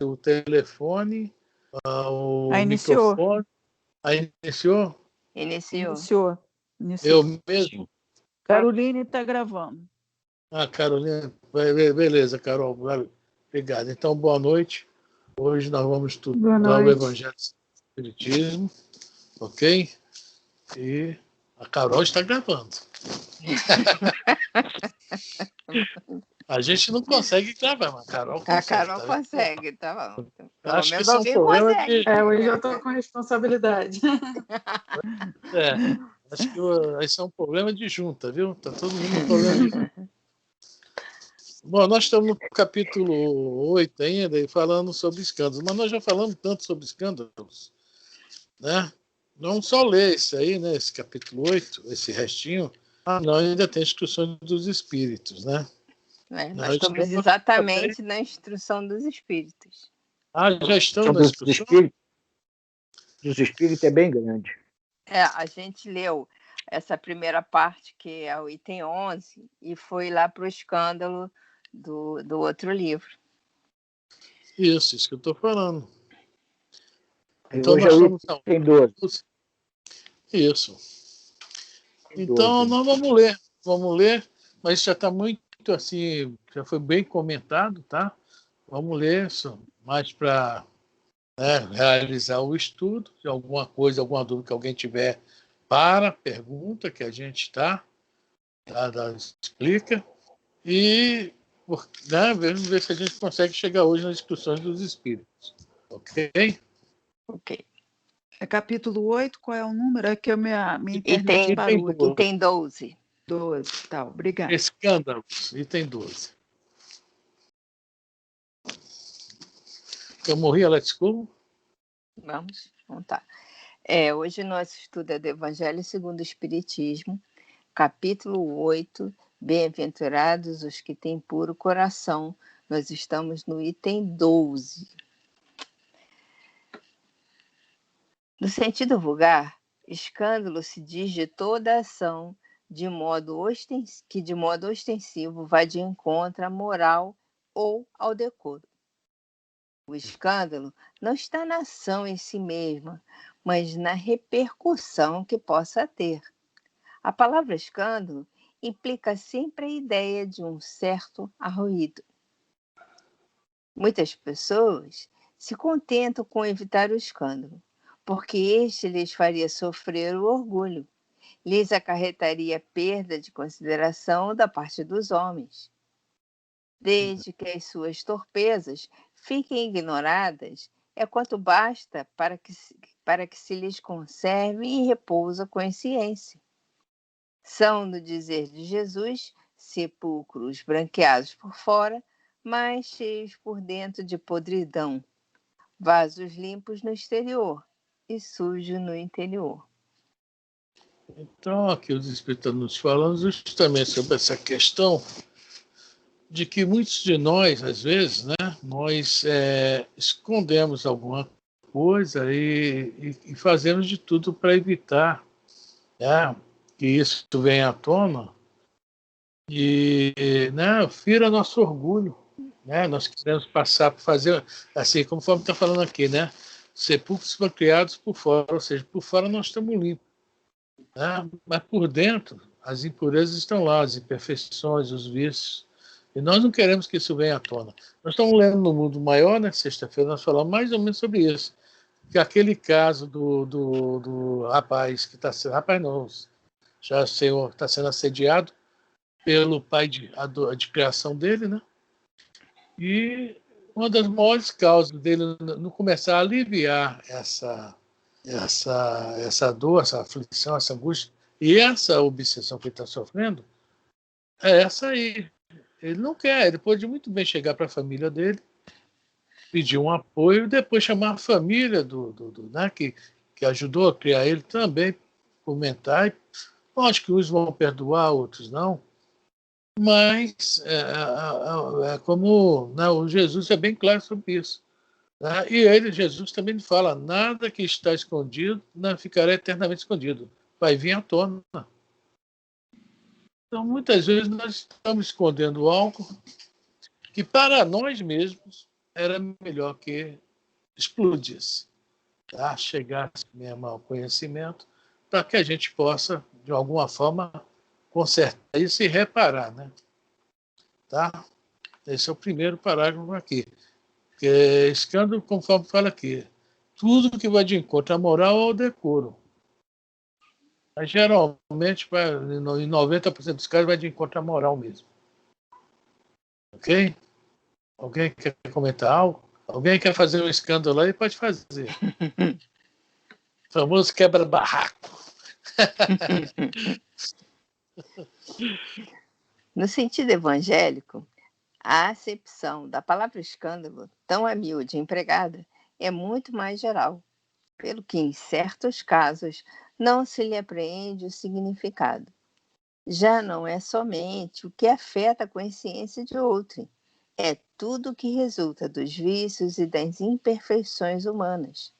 o telefone, o iniciou. microfone. Aí iniciou? Iniciou. Eu mesmo? Caroline está gravando. Carolina, beleza, Carol, obrigado. Então, boa noite. Hoje nós vamos estudar o Evangelho do Espiritismo, ok? E a Carol está gravando. A gente não consegue gravar, mas a Carol consegue. A Carol consegue, tá bom. Pelo Acho que menos isso é um alguém problema consegue. Hoje eu estou com responsabilidade. Acho que isso é um problema de junta, viu? Tá todo mundo com problema de junta. Bom, nós estamos no capítulo 8 ainda, e falando sobre escândalos, mas nós já falamos tanto sobre escândalos, né? Vamos só ler esse aí, né? Esse capítulo 8, esse restinho. Não, ainda tem instruções dos espíritos, né? Nós estamos exatamente na instrução dos espíritos. Já estão na instrução? Dos espíritos é bem grande. A gente leu essa primeira parte, que é o item 11, e foi lá para o escândalo do outro livro. Isso que eu estou falando. Então, hoje nós estamos no item 12. Isso. Então, nós vamos ler, mas já está muito assim, já foi bem comentado, tá? Vamos ler isso mais para realizar o estudo, de alguma coisa, alguma dúvida que alguém tiver, pergunta que a gente explica, e vamos ver se a gente consegue chegar hoje nas discussões dos espíritos. Ok? Ok. É capítulo 8, qual é o número? É que a minha internet parou aqui. Item 12. 12, tá, obrigada. Escândalos, item 12. Eu morri, Alex Como? Vamos tá. Hoje nosso estudo é do Evangelho segundo o Espiritismo, capítulo 8, Bem-aventurados os que têm puro coração. Nós estamos no item 12. No sentido vulgar, escândalo se diz de toda ação que de modo ostensivo vai de encontro à moral ou ao decoro. O escândalo não está na ação em si mesma, mas na repercussão que possa ter. A palavra escândalo implica sempre a ideia de um certo arruído. Muitas pessoas se contentam com evitar o escândalo, porque este lhes faria sofrer o orgulho, lhes acarretaria perda de consideração da parte dos homens. Desde que as suas torpezas fiquem ignoradas, é quanto basta para que se lhes conserve em repouso a consciência. São, no dizer de Jesus, sepulcros branqueados por fora, mas cheios por dentro de podridão, vasos limpos no exterior e sujos no interior. Então, aqui os espíritos estão nos falando justamente sobre essa questão de que muitos de nós, às vezes, nós escondemos alguma coisa e fazemos de tudo para evitar que isso venha à tona e fira nosso orgulho. Nós queremos passar por fazer, assim, conforme está falando aqui, sepulcros foram criados por fora, ou seja, por fora nós estamos limpos. Mas por dentro, as impurezas estão lá, as imperfeições, os vícios. E nós não queremos que isso venha à tona. Nós estamos lendo no Mundo Maior, sexta-feira, nós falamos mais ou menos sobre isso. Que aquele caso do rapaz que está sendo... Rapaz não, já está sendo assediado pelo pai de criação dele, E uma das maiores causas dele não começar a aliviar essa dor, essa aflição, essa angústia e essa obsessão que ele está sofrendo, é essa aí. Ele não quer, ele pode muito bem chegar para a família dele, pedir um apoio e depois chamar a família que ajudou a criar ele também, comentar. Acho que uns vão perdoar, outros não. Mas como o Jesus é bem claro sobre isso. E Jesus também fala, nada que está escondido não ficará eternamente escondido. Vai vir à tona. Então, muitas vezes, nós estamos escondendo algo que, para nós mesmos, era melhor que explodisse, tá? Chegasse mesmo ao conhecimento, para que a gente possa, de alguma forma, consertar isso e reparar, né? Tá? Esse é o primeiro parágrafo aqui. Que é escândalo, conforme fala aqui, tudo que vai de encontro à moral ou ao decoro. Mas, geralmente, em 90% dos casos, vai de encontro à moral mesmo. Ok? Alguém quer comentar algo? Alguém quer fazer um escândalo aí? Pode fazer. O famoso quebra-barraco. No sentido evangélico, a acepção da palavra escândalo, tão a miúde empregada, é muito mais geral, pelo que, em certos casos, não se lhe apreende o significado. Já não é somente o que afeta a consciência de outrem, é tudo o que resulta dos vícios e das imperfeições humanas.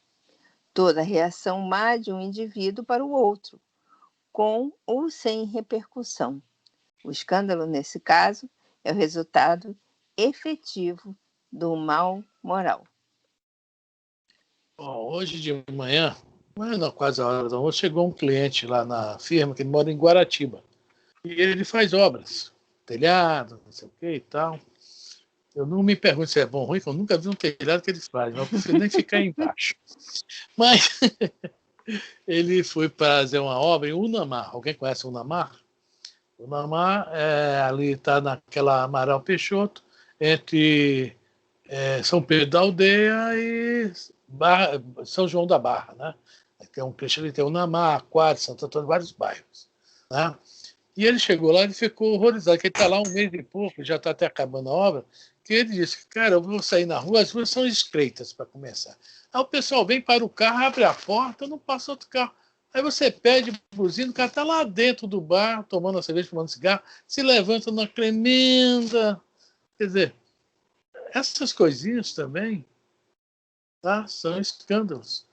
Toda reação má de um indivíduo para o outro, com ou sem repercussão. O escândalo, nesse caso, é o resultado efetivo do mal moral. Bom, hoje de manhã, quase a hora da almoço, chegou um cliente lá na firma, que ele mora em Guaratiba. E ele faz obras, telhado, não sei o que e tal. Eu não me pergunto se é bom ou ruim, porque eu nunca vi um telhado que eles fazem, eu prefiro nem ficar embaixo. Mas ele foi fazer uma obra em Unamar. Alguém conhece Unamar? Unamar ali está naquela Amaral Peixoto, entre São Pedro da Aldeia e São João da Barra, né? Tem um trecho ali, tem Unamar, Aquário, Santo Antônio, vários bairros, né? E ele chegou lá e ficou horrorizado, que ele está lá um mês e pouco, já está até acabando a obra, que ele disse, cara, eu vou sair na rua, as ruas são estreitas para começar. Aí o pessoal vem para o carro, abre a porta, não passa outro carro. Aí você pede buzina, o cara está lá dentro do bar, tomando a cerveja, fumando cigarro, se levanta numa tremenda... Quer dizer, essas coisinhas também, tá, são escândalos.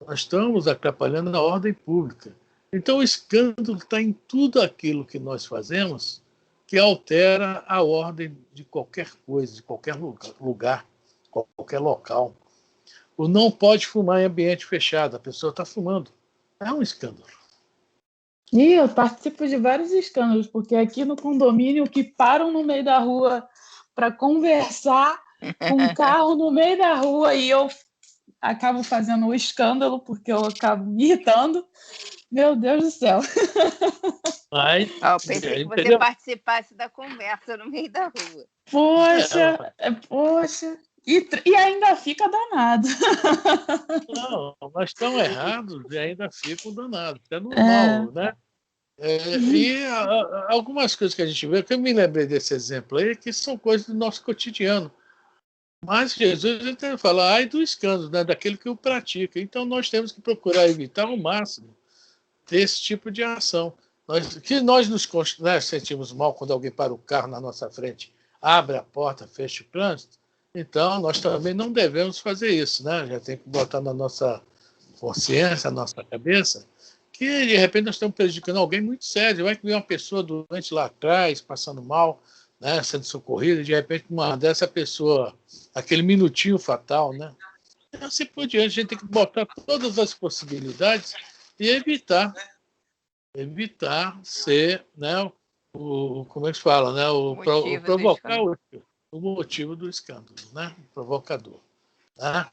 Nós estamos atrapalhando a ordem pública. Então, o escândalo está em tudo aquilo que nós fazemos que altera a ordem de qualquer coisa, de qualquer lugar, qualquer local. O não pode fumar em ambiente fechado, a pessoa está fumando. É um escândalo. E eu participo de vários escândalos, porque aqui no condomínio que param no meio da rua para conversar com um carro no meio da rua e eu acabo fazendo um escândalo porque eu acabo me irritando. Meu Deus do céu. Mas, eu pensei que você participasse da conversa no meio da rua. Poxa. E ainda fica danado. Não, nós estamos errados e ainda ficam danados. É normal, né? E algumas coisas que a gente vê, que eu me lembrei desse exemplo aí, que são coisas do nosso cotidiano. Mas Jesus ele fala, ai do escândalo, né, daquele que o pratica. Então nós temos que procurar evitar ao máximo desse tipo de ação. Nós nos sentimos mal quando alguém para o carro na nossa frente, abre a porta, fecha o trânsito. Então nós também não devemos fazer isso, né? Já tem que botar na nossa consciência, na nossa cabeça, que de repente nós estamos prejudicando alguém muito sério. Vai que vem uma pessoa doente lá atrás, passando mal, né, sendo socorrida, e de repente uma dessa pessoa, aquele minutinho fatal, né? E assim por diante, a gente tem que botar todas as possibilidades e evitar ser, né, como é que se fala, né, provocar o motivo do escândalo, né, o provocador. Né?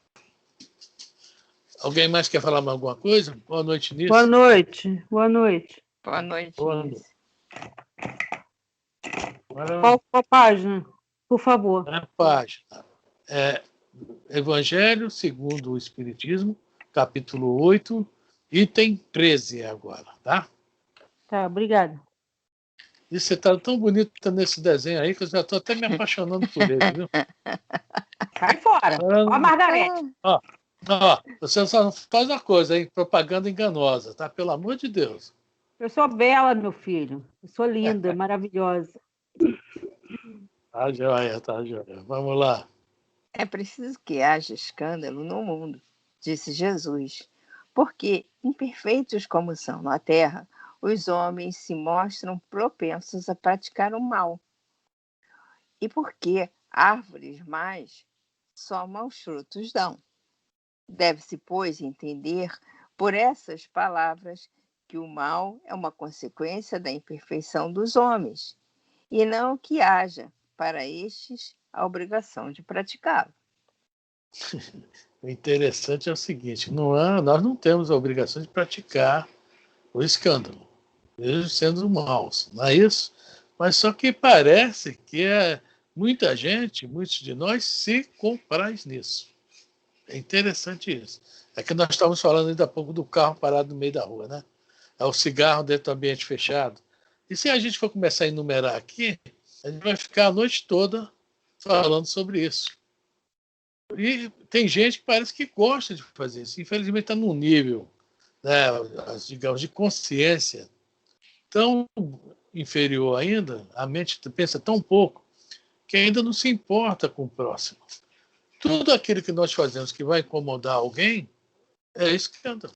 Alguém mais quer falar mais alguma coisa? Boa noite, Nisso. Boa noite. Boa noite. Boa noite, Nisso. Qual a página, por favor? A página Evangelho segundo o Espiritismo, capítulo 8, item 13 agora, tá? Tá, obrigada. E você está tão bonito nesse desenho aí que eu já estou até me apaixonando por ele, viu? Cai fora. Ó, Margarete. Ó, você só faz uma coisa, hein? Propaganda enganosa, tá? Pelo amor de Deus. Eu sou bela, meu filho. Eu sou linda, maravilhosa. Tá joia, tá joia. Vamos lá. É preciso que haja escândalo no mundo, disse Jesus, porque, imperfeitos como são na terra, os homens se mostram propensos a praticar o mal. E porque árvores más só maus frutos dão. Deve-se, pois, entender por essas palavras que o mal é uma consequência da imperfeição dos homens, e não que haja para estes a obrigação de praticá-lo. O interessante é o seguinte, nós não temos a obrigação de praticar o escândalo, mesmo sendo maus, não é isso? Mas só que parece que muita gente, muitos de nós, se compraz nisso. É interessante isso. É que nós estávamos falando ainda há pouco do carro parado no meio da rua, né? É o cigarro dentro do ambiente fechado. E se a gente for começar a enumerar aqui, a gente vai ficar a noite toda falando sobre isso. E tem gente que parece que gosta de fazer isso. Infelizmente está num nível, né, digamos, de consciência tão inferior ainda, a mente pensa tão pouco, que ainda não se importa com o próximo. Tudo aquilo que nós fazemos que vai incomodar alguém é escândalo.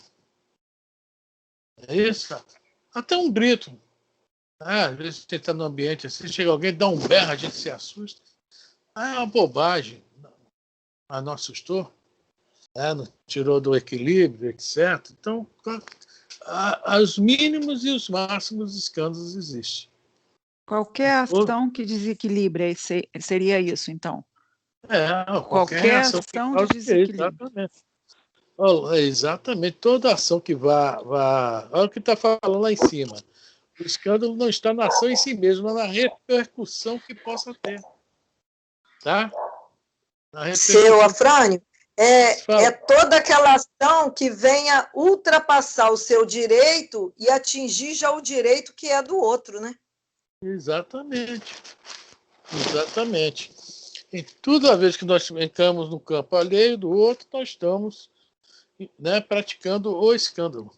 É isso. Até um grito. Às vezes você está num ambiente assim, chega alguém, dá um berro, a gente se assusta. É uma bobagem. Mas não assustou, não tirou do equilíbrio, etc. Então, os mínimos e os máximos escândalos existem. Qualquer ação que desequilibre seria isso, então? Qualquer ação de desequilíbrio. Exatamente. Toda ação que vá. Olha o que está falando lá em cima. O escândalo não está na ação em si mesmo, mas na repercussão que possa ter. Tá? Seu Afrânio, é toda aquela ação que venha ultrapassar o seu direito e atingir já o direito que é do outro, né? Exatamente. Em toda vez que nós entramos no campo alheio do outro, nós estamos, né, praticando o escândalo.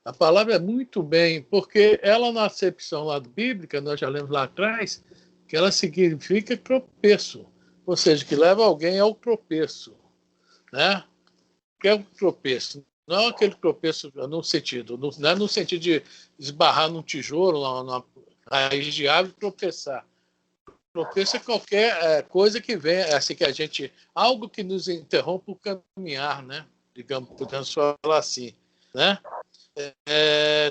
A palavra é muito bem, porque ela, na acepção lá bíblica, nós já lemos lá atrás, que ela significa tropeço, ou seja, que leva alguém ao tropeço. Né? Que é um tropeço. Não é aquele tropeço no sentido, não é no sentido de esbarrar num tijolo, numa raiz de árvore e tropeçar. Tropeço é qualquer coisa que venha, assim que a gente, algo que nos interrompa o caminhar, né? Digamos, podemos falar assim, né?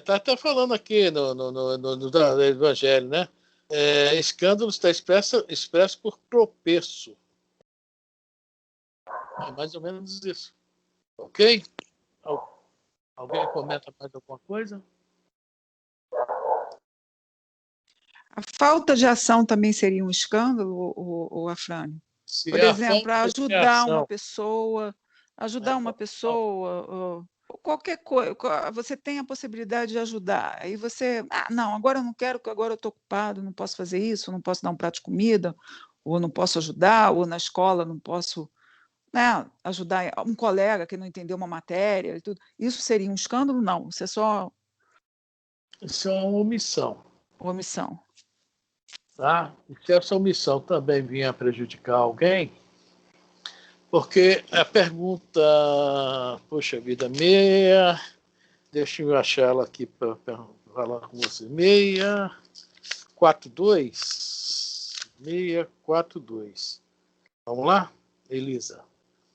Tá até falando aqui no Evangelho, né? Escândalo está expresso por tropeço. É mais ou menos isso. Ok? Alguém comenta mais alguma coisa? A falta de ação também seria um escândalo, o Afrânio? Por exemplo, ajudar uma pessoa, qualquer coisa, você tem a possibilidade de ajudar, aí você, não, agora eu não quero, porque agora eu estou ocupado, não posso fazer isso, não posso dar um prato de comida, ou não posso ajudar, ou na escola não posso, né, ajudar um colega que não entendeu uma matéria e tudo. Isso seria um escândalo? Não, isso é só... Isso é uma omissão. Omissão. Tá? E se essa omissão também vinha prejudicar alguém, porque a pergunta, poxa vida, deixa eu achar ela aqui para falar com você, 642. Vamos lá, Elisa?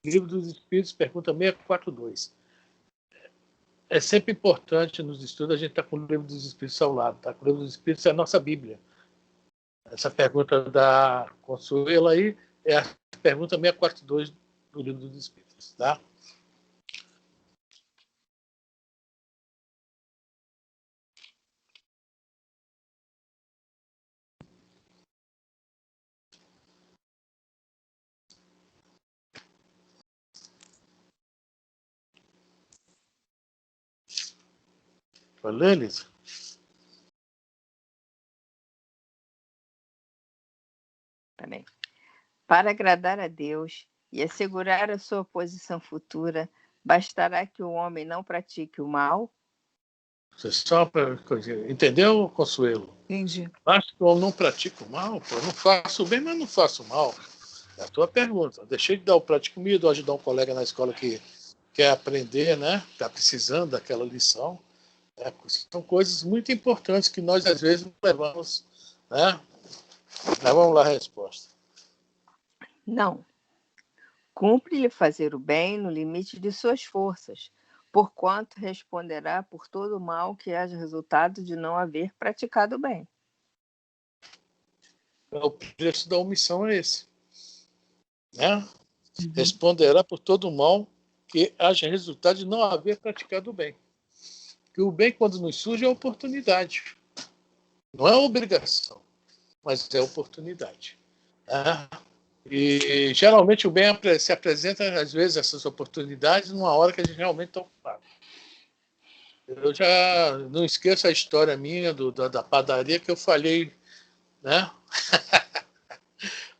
Livro dos Espíritos, pergunta 642. É sempre importante nos estudos a gente estar com o Livro dos Espíritos ao lado, tá? O Livro dos Espíritos é a nossa Bíblia. Essa pergunta da Consuelo aí é a pergunta 642 do Livro dos Espíritos, tá? Falei, Elisa? Também. Para agradar a Deus e assegurar a sua posição futura, bastará que o homem não pratique o mal? Você só entendeu, Consuelo? Entendi. Basta que o homem não pratique o mal, pô. Eu não faço bem, mas não faço mal. É a tua pergunta. Deixei de dar o prato de comida ou ajudar um colega na escola que quer aprender, né? Está precisando daquela lição. São coisas muito importantes que nós, às vezes, não levamos, né? Mas vamos lá a resposta. Não. Cumpre-lhe fazer o bem no limite de suas forças, porquanto responderá por todo o mal que haja resultado de não haver praticado o bem. O preço da omissão é esse. Né? Responderá por todo o mal que haja resultado de não haver praticado o bem. Que o bem, quando nos surge, é oportunidade. Não é obrigação, mas é oportunidade. Né? E geralmente o bem se apresenta, às vezes, essas oportunidades numa hora que a gente realmente está ocupado. Eu já não esqueço a história minha da padaria que eu falhei, né?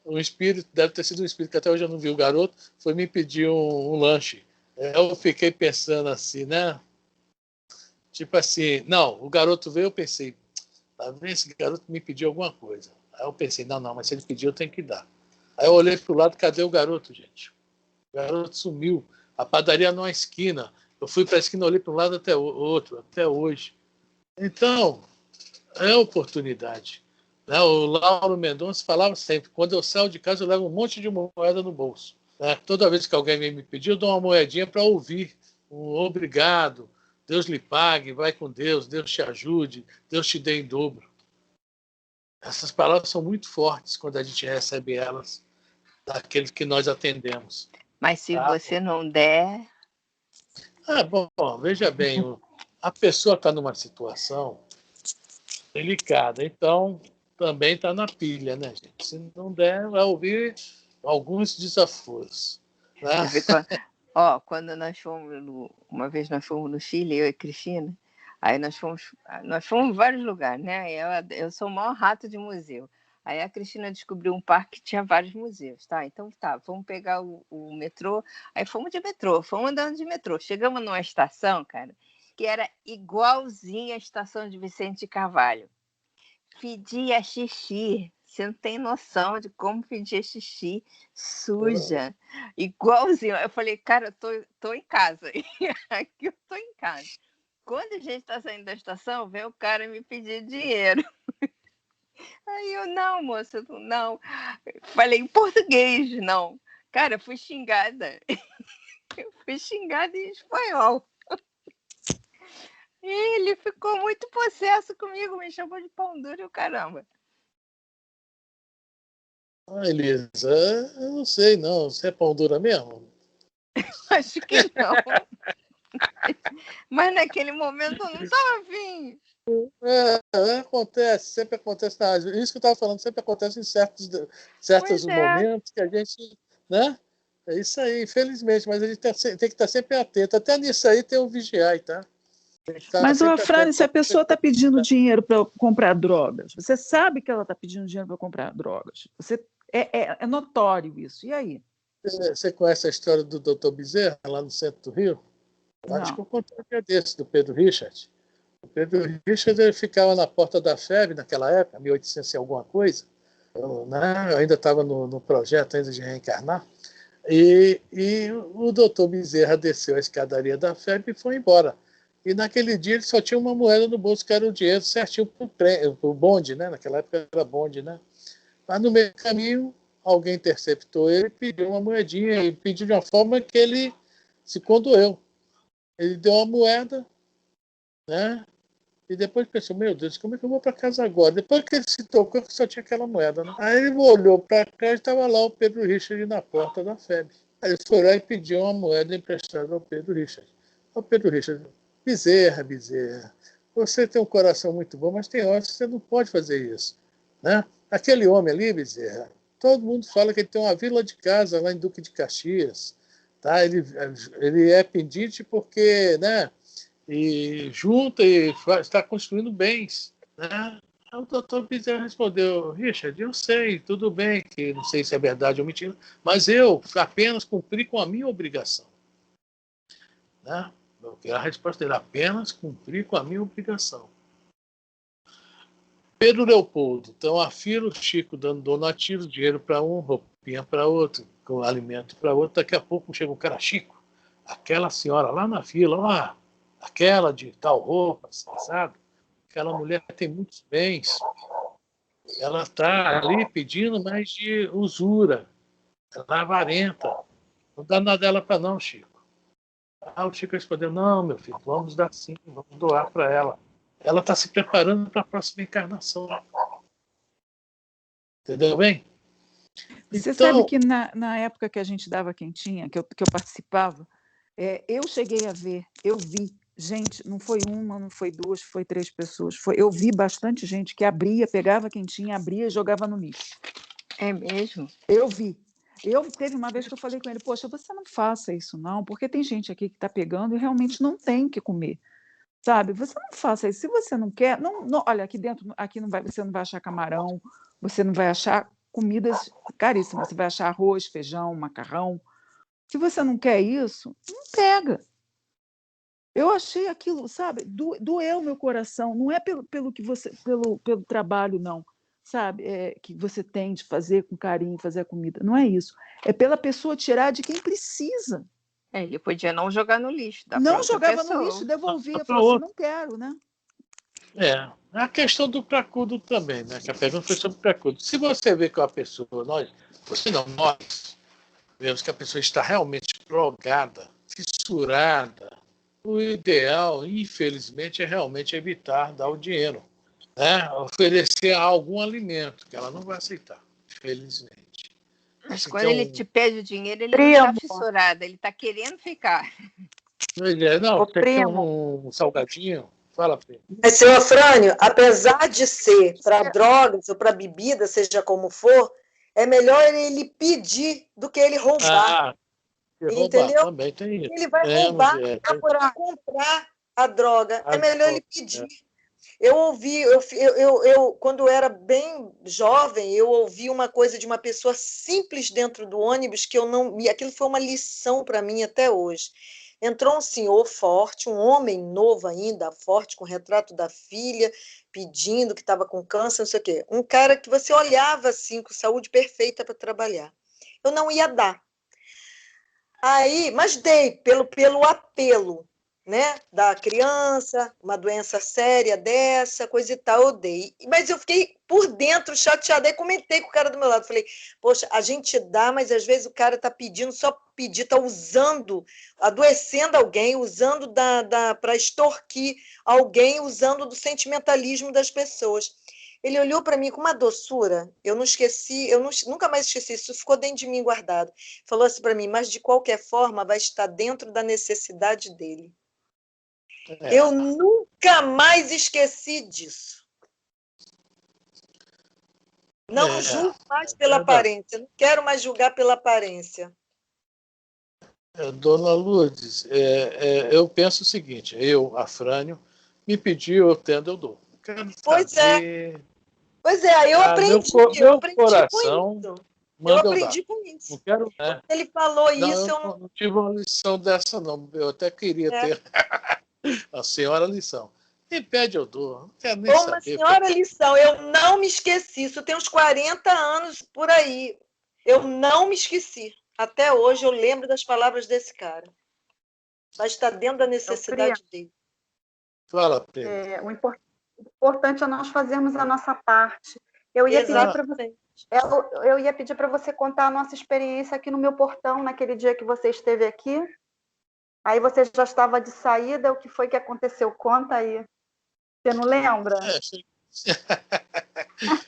Um espírito, deve ter sido um espírito que até hoje eu não vi o garoto, foi me pedir um lanche. Eu fiquei pensando assim, né? Tipo assim, não, o garoto veio, eu pensei, tá vendo, esse garoto me pediu alguma coisa. Aí eu pensei, não, mas se ele pediu, eu tenho que dar. Aí eu olhei para o lado, cadê o garoto, gente? O garoto sumiu. A padaria numa esquina. Eu fui para a esquina, olhei para um lado até o outro, até hoje. Então, é oportunidade. Né? O Lauro Mendonça falava sempre, quando eu saio de casa, eu levo um monte de moeda no bolso. Né? Toda vez que alguém vem me pedir, eu dou uma moedinha para ouvir. Um obrigado, Deus lhe pague, vai com Deus, Deus te ajude, Deus te dê em dobro. Essas palavras são muito fortes quando a gente recebe elas daqueles que nós atendemos. Mas se você não der... Bom, veja bem, a pessoa está numa situação delicada, então também está na pilha, né, gente? Se não der, vai ouvir alguns desaforos. Né? Quando nós fomos, uma vez nós fomos no Chile, eu e a Cristina, aí nós fomos em vários lugares, né? Eu sou o maior rato de museu. Aí a Cristina descobriu um parque que tinha vários museus, tá? Então vamos pegar o metrô. Aí fomos andando de metrô. Chegamos numa estação, cara, que era igualzinha à estação de Vicente Carvalho. Pedia xixi. Você não tem noção de como pedia xixi suja. Igualzinho. Eu falei, cara, eu tô em casa. Aqui eu tô em casa. Quando a gente está saindo da estação, vem o cara me pedir dinheiro. Aí eu, não, moça, não. Falei em português, não. Cara, eu fui xingada. Eu fui xingada em espanhol. Ele ficou muito possesso comigo, me chamou de pão duro e o caramba. Elisa, eu não sei, não. Você é pão dura mesmo? Acho que não. Mas naquele momento eu não estava afim. Acontece, sempre acontece. Isso que eu estava falando, sempre acontece em certos momentos que a gente. Né? É isso aí, infelizmente, mas a gente tem que estar sempre atento. Até nisso aí tem um vigiar, tá? Mas, Afrânio, se a pessoa está pedindo dinheiro para comprar drogas, você sabe que ela está pedindo dinheiro para comprar drogas. É notório isso. E aí? Você conhece a história do Dr. Bezerra, lá no centro do Rio? Acho que eu contei um dia desse, do Pedro Richard. O Pedro Richard ele ficava na porta da FEB naquela época, 1800 e alguma coisa. Eu ainda estava no projeto ainda de reencarnar. E o doutor Bezerra desceu a escadaria da FEB e foi embora. E naquele dia ele só tinha uma moeda no bolso, que era o dinheiro certinho para o bonde, né? Naquela época era bonde, né? Mas no meio do caminho, alguém interceptou ele e pediu uma moedinha, e pediu de uma forma que ele se condoeu. Ele deu uma moeda, né? E depois pensou, meu Deus, como é que eu vou para casa agora? Depois que ele se tocou, que só tinha aquela moeda, né? Aí ele olhou para cá e estava lá o Pedro Richard na porta da FEB. Aí ele foi lá e pediu uma moeda emprestada ao Pedro Richard. O Pedro Richard, Bezerra, você tem um coração muito bom, mas tem horas que você não pode fazer isso, né? Aquele homem ali, Bezerra, todo mundo fala que ele tem uma vila de casa lá em Duque de Caxias, tá? Ele é pendente porque, né? E junta e está construindo bens, né? Aí o doutor Bezerra respondeu, Richard, eu sei, tudo bem, que não sei se é verdade ou mentira, mas eu apenas cumpri com a minha obrigação. Né? A resposta dele, apenas cumprir com a minha obrigação. Pedro Leopoldo, então a fila, o Chico dando donativo, dinheiro para um, roupinha para outro, com alimento para outro, daqui a pouco chega um cara, Chico, aquela senhora lá na fila, ó, aquela de tal roupa, sabe? Aquela mulher tem muitos bens, ela está ali pedindo mais de usura, ela é avarenta, Não dá nada dela para não, Chico. O Chico respondeu, não, meu filho, vamos dar sim, vamos doar para ela. Ela está se preparando para a próxima encarnação. Entendeu bem? Você Então, sabe que na época que a gente dava quentinha, que eu participava, eu cheguei a ver, eu vi, gente, não foi uma, não foi duas, foi 3 pessoas. Eu vi bastante gente que abria, pegava quentinha, abria e jogava no lixo. É mesmo? Eu vi. Teve uma vez que eu falei com ele, poxa, você não faça isso não, porque tem gente aqui que está pegando e realmente não tem o que comer. Sabe? Você não faça isso. Se você não quer, olha, aqui dentro, você não vai achar camarão, você não vai achar comidas caríssimas, você vai achar arroz, feijão, macarrão. Se você não quer isso, não pega. Eu achei aquilo, sabe? Doeu meu coração. Não é pelo que você, pelo trabalho, não, sabe? Que você tem de fazer com carinho, fazer a comida. Não é isso. É pela pessoa tirar de quem precisa. Ele podia não jogar no lixo. Não jogava no lixo, devolvia, falou assim, não quero, né? A questão do cracudo também, né? Que a pergunta foi sobre o cracudo. Se você vê que uma pessoa, nós vemos que a pessoa está realmente drogada, fissurada, o ideal, infelizmente, é realmente evitar dar o dinheiro, né? Oferecer algum alimento, que ela não vai aceitar, infelizmente. Mas quando ele te pede o dinheiro, ele não está fissurado, ele está querendo ficar. Não, tem que ter um salgadinho. Fala, primo. Mas, seu Afrânio, apesar de ser para drogas ou para bebida, seja como for, é melhor ele pedir do que ele roubar. Entendeu? Também tem isso. Ele vai roubar para comprar a droga. É melhor ele pedir. Eu ouvi, quando eu era bem jovem, eu ouvi uma coisa de uma pessoa simples dentro do ônibus que eu não. Aquilo foi uma lição para mim até hoje. Entrou um senhor forte, um homem novo ainda, forte, com o retrato da filha, pedindo que estava com câncer, não sei o quê. Um cara que você olhava assim, com saúde perfeita para trabalhar. Eu não ia dar. Aí, mas dei pelo apelo, né, da criança, uma doença séria dessa, coisa e tal, eu dei. Mas eu fiquei por dentro chateada, aí comentei com o cara do meu lado, falei, poxa, a gente dá, mas às vezes o cara está pedindo, só pedir, está usando, adoecendo alguém, usando para extorquir alguém, usando do sentimentalismo das pessoas. Ele olhou para mim com uma doçura, eu não esqueci, nunca mais esqueci, isso ficou dentro de mim guardado. Falou assim para mim, mas de qualquer forma vai estar dentro da necessidade dele. Eu nunca mais esqueci disso. Não julgo mais pela aparência, não quero mais julgar pela aparência. Dona Lourdes, eu penso o seguinte, Afrânio, me pediu, eu tendo, eu dou. Pois é, aí eu aprendi. Eu aprendi coração, com isso. Eu aprendi com isso. Não quero, né? Ele falou isso, eu não tive uma lição dessa, não. Eu até queria ter a senhora lição. Me pede, eu dou. Não quero nem saber. Uma senhora lição, eu não me esqueci. Isso tem uns 40 anos por aí. Eu não me esqueci. Até hoje eu lembro das palavras desse cara. Mas está dentro da necessidade dele. Fala, Pedro. O importante é nós fazermos a nossa parte. Eu ia pedir para você contar a nossa experiência aqui no meu portão, naquele dia que você esteve aqui. Aí você já estava de saída, o que foi que aconteceu? Conta aí. Você não lembra?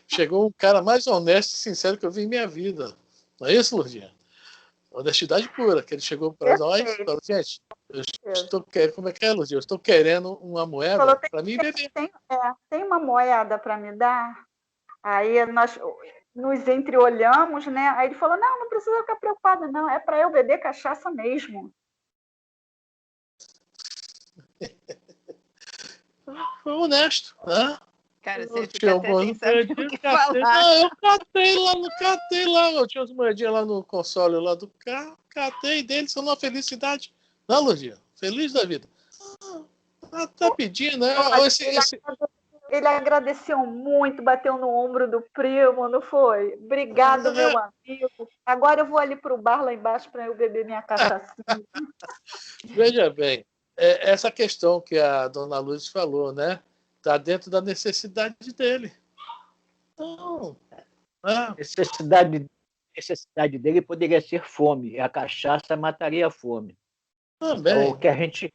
Chegou um cara mais honesto e sincero que eu vi em minha vida. Não é isso, Lourdinha? Honestidade pura, que ele chegou para nós e falou, gente, eu estou querendo, como é que é, Lourdinha? Eu estou querendo uma moeda para mim beber. Tem uma moeda para me dar? Aí nós nos entreolhamos, né? Aí ele falou, não precisa ficar preocupada, não, é para eu beber cachaça mesmo. Foi honesto, né? Cara, você fica até sem saber o que falar. Não, eu catei lá, eu tinha umas moedinhas lá no console lá do carro, catei dele, só uma felicidade. Não, Lourdinha, feliz da vida. Tá pedindo, né? Ele agradeceu muito, bateu no ombro do primo, não foi? Obrigado, meu amigo. Agora eu vou ali para o bar lá embaixo para eu beber minha cachaçinha. Veja bem, essa questão que a dona Luz falou, né? Está dentro da necessidade dele. Então, necessidade necessidade dele poderia ser fome, e a cachaça mataria a fome. Também. É o que a gente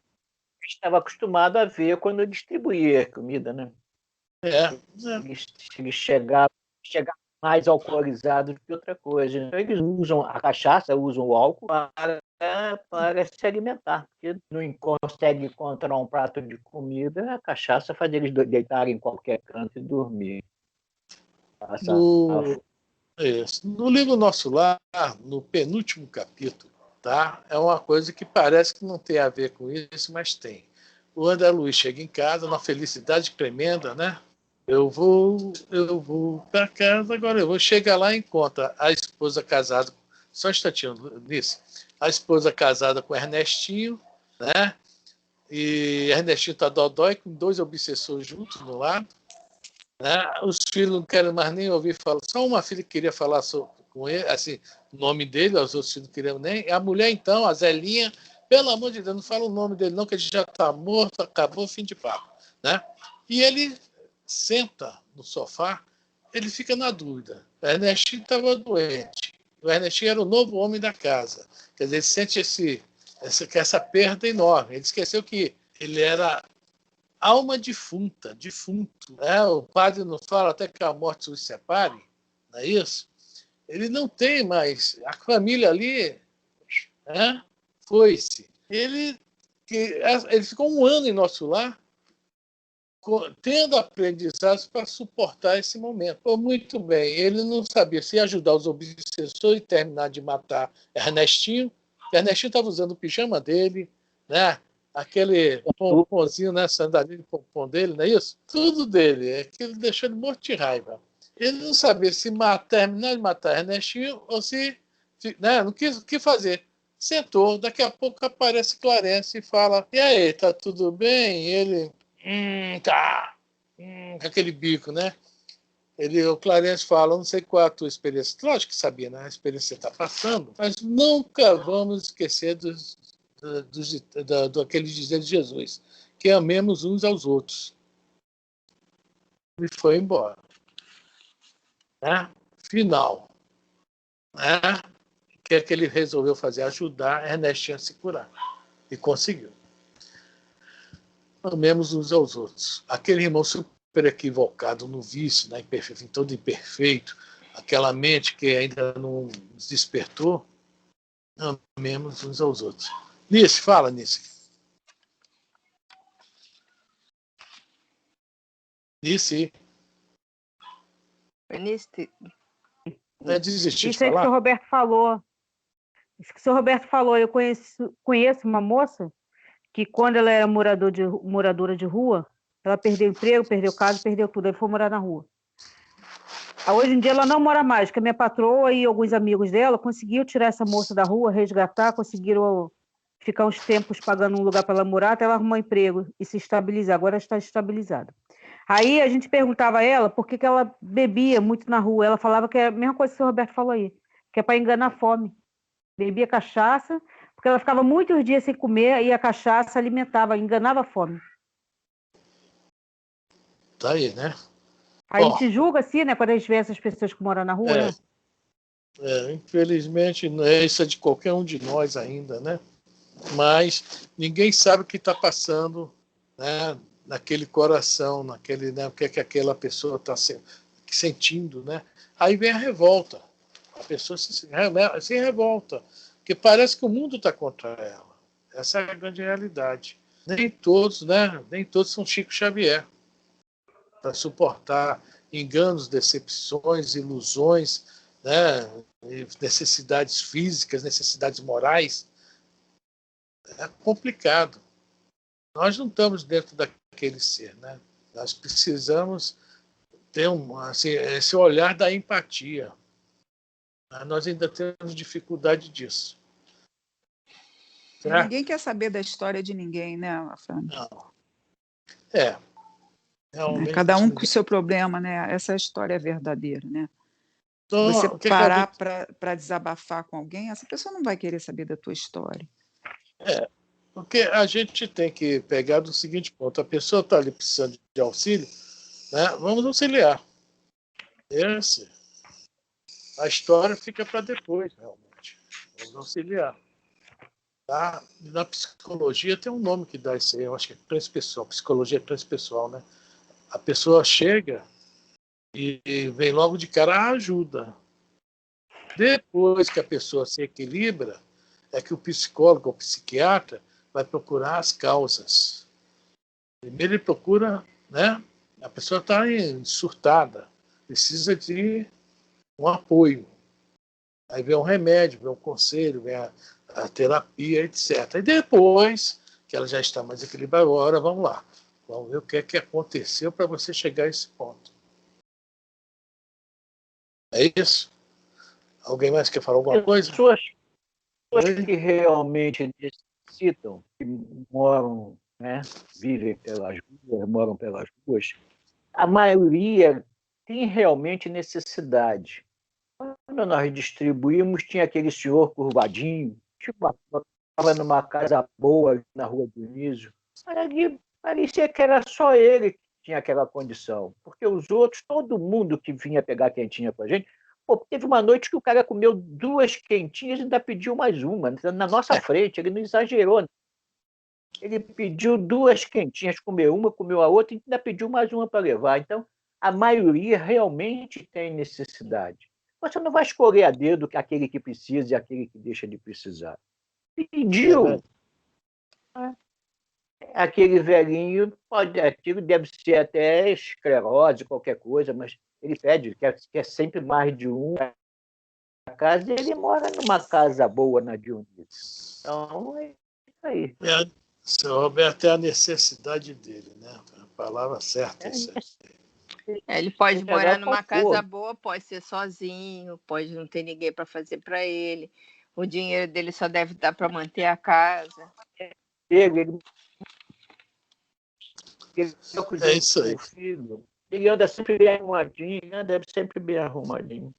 estava acostumado a ver quando distribuía comida, né? Eles chegavam mais alcoolizados do que outra coisa. Então, eles usam a cachaça, usam o álcool para se alimentar, porque não consegue encontrar um prato de comida, a cachaça faz eles deitarem em qualquer canto e dormir. No livro Nosso Lar, no penúltimo capítulo, tá? É uma coisa que parece que não tem a ver com isso, mas tem. O André Luiz chega em casa, uma felicidade tremenda, né? Eu vou para casa agora. Eu vou chegar lá e encontro a esposa casada. Só um instantinho, nisso. A esposa casada com Ernestinho, né? E Ernestinho está dodói com 2 obsessores juntos no lado. Né? Os filhos não querem mais nem ouvir falar. Só uma filha queria falar com ele, assim, o nome dele, os outros filhos não queriam nem. A mulher, então, a Zelinha, pelo amor de Deus, não fala o nome dele, não, que ele já está morto, acabou, fim de papo. Né? E ele senta no sofá, ele fica na dúvida. O Ernestinho estava doente. O Ernestinho era o novo homem da casa. Quer dizer, ele sente essa perda enorme. Ele esqueceu que ele era alma defunto. Né? O padre nos fala até que a morte os separe, não é isso? Ele não tem mais. A família ali, né? Foi-se. Ele ficou 1 ano em Nosso Lar, tendo aprendizados para suportar esse momento. Foi muito bem. Ele não sabia se ajudar os obsessores e terminar de matar Ernestinho. Ernestinho estava usando o pijama dele, né? Aquele pomponzinho, né? Sandalinha de pompom dele, não é isso? Tudo dele. É que ele deixou ele morto de raiva. Ele não sabia se terminar de matar Ernestinho ou se... né? Não quis o que fazer. Sentou. Daqui a pouco aparece Clarence e fala: e aí, tá tudo bem? E ele... com aquele bico, né? O Clarence fala: não sei qual é a tua experiência. Lógico que sabia, né? A experiência está passando, mas nunca vamos esquecer daquele dizer de Jesus, que amemos uns aos outros. E foi embora. Né? Final. Né? O que é que ele resolveu fazer? Ajudar Ernestinho a se curar. E conseguiu. Amemos uns aos outros. Aquele irmão super equivocado no vício, na imperfeição, todo imperfeito, aquela mente que ainda não despertou, amemos uns aos outros. Nice, fala, Nice. Nice. Não desistir de falar? Isso aí que o senhor Roberto falou. Isso que o senhor Roberto falou. Eu conheço uma moça que, quando ela era moradora de rua, ela perdeu emprego, perdeu casa, perdeu tudo, aí foi morar na rua. Hoje em dia ela não mora mais, porque a minha patroa e alguns amigos dela conseguiram tirar essa moça da rua, resgatar, conseguiram ficar uns tempos pagando um lugar para ela morar, até ela arrumar um emprego e se estabilizar. Agora está estabilizada. Aí a gente perguntava a ela por que ela bebia muito na rua. Ela falava que é a mesma coisa que o senhor Roberto falou aí, que é para enganar a fome. Bebia cachaça, porque ela ficava muitos dias sem comer e a cachaça alimentava, enganava a fome. Tá aí, né? A gente julga assim, né? Quando a gente vê essas pessoas que moram na rua, né? Infelizmente, isso é de qualquer um de nós ainda, né? Mas ninguém sabe o que está passando, né, naquele coração, né, o que é que aquela pessoa está sentindo, né? Aí vem a revolta. A pessoa se revolta, porque parece que o mundo está contra ela. Essa é a grande realidade. Nem todos, né? Nem todos são Chico Xavier para suportar enganos, decepções, ilusões, né? Necessidades físicas, necessidades morais. É complicado. Nós não estamos dentro daquele ser, né? Nós precisamos ter esse olhar da empatia. Nós ainda temos dificuldade disso. Ninguém quer saber da história de ninguém, né, Afrânio? Não. Realmente, cada um com o seu problema, né? Essa é a história verdadeira, né? Então, você parar para desabafar com alguém, essa pessoa não vai querer saber da tua história. Porque a gente tem que pegar do seguinte ponto: a pessoa está ali precisando de auxílio, né? Vamos auxiliar. A história fica para depois, realmente. Vamos auxiliar. Tá? E na psicologia tem um nome que dá isso aí, eu acho que é transpessoal, psicologia transpessoal, né? A pessoa chega e vem logo de cara a ajuda. Depois que a pessoa se equilibra, é que o psicólogo ou psiquiatra vai procurar as causas. Primeiro ele procura, né? A pessoa está surtada, precisa de um apoio. Aí vem um remédio, vem um conselho, vem a terapia, etc. E depois que ela já está mais equilibrada, agora vamos lá. Vamos ver o que é que aconteceu para você chegar a esse ponto. É isso? Alguém mais quer falar alguma coisa? Pessoas que realmente necessitam, que moram, né, vivem pelas ruas, moram pelas ruas, a maioria tem realmente necessidade. Quando nós distribuímos, tinha aquele senhor curvadinho, estava numa casa boa na Rua Dionísio. Ali parecia que era só ele que tinha aquela condição, porque os outros, todo mundo que vinha pegar quentinha com a gente, pô, teve uma noite que o cara comeu 2 quentinhas e ainda pediu mais uma, na nossa frente, ele não exagerou. Ele pediu 2 quentinhas, comeu uma, comeu a outra e ainda pediu mais uma para levar. Então, a maioria realmente tem necessidade. Você não vai escolher a dedo aquele que precisa e aquele que deixa de precisar. Pediu. Aquele velhinho, aquilo deve ser até esclerose, qualquer coisa, mas ele pede, quer sempre mais de um na casa, e ele mora numa casa boa na Dionísio. Então, é isso aí. Seu Roberto, é a necessidade dele, né? A palavra certa é isso aí. Ele pode morar numa casa boa, pode ser sozinho, pode não ter ninguém para fazer para ele. O dinheiro dele só deve dar para manter a casa. É isso aí. Ele anda sempre bem arrumadinho, anda sempre bem arrumadinho.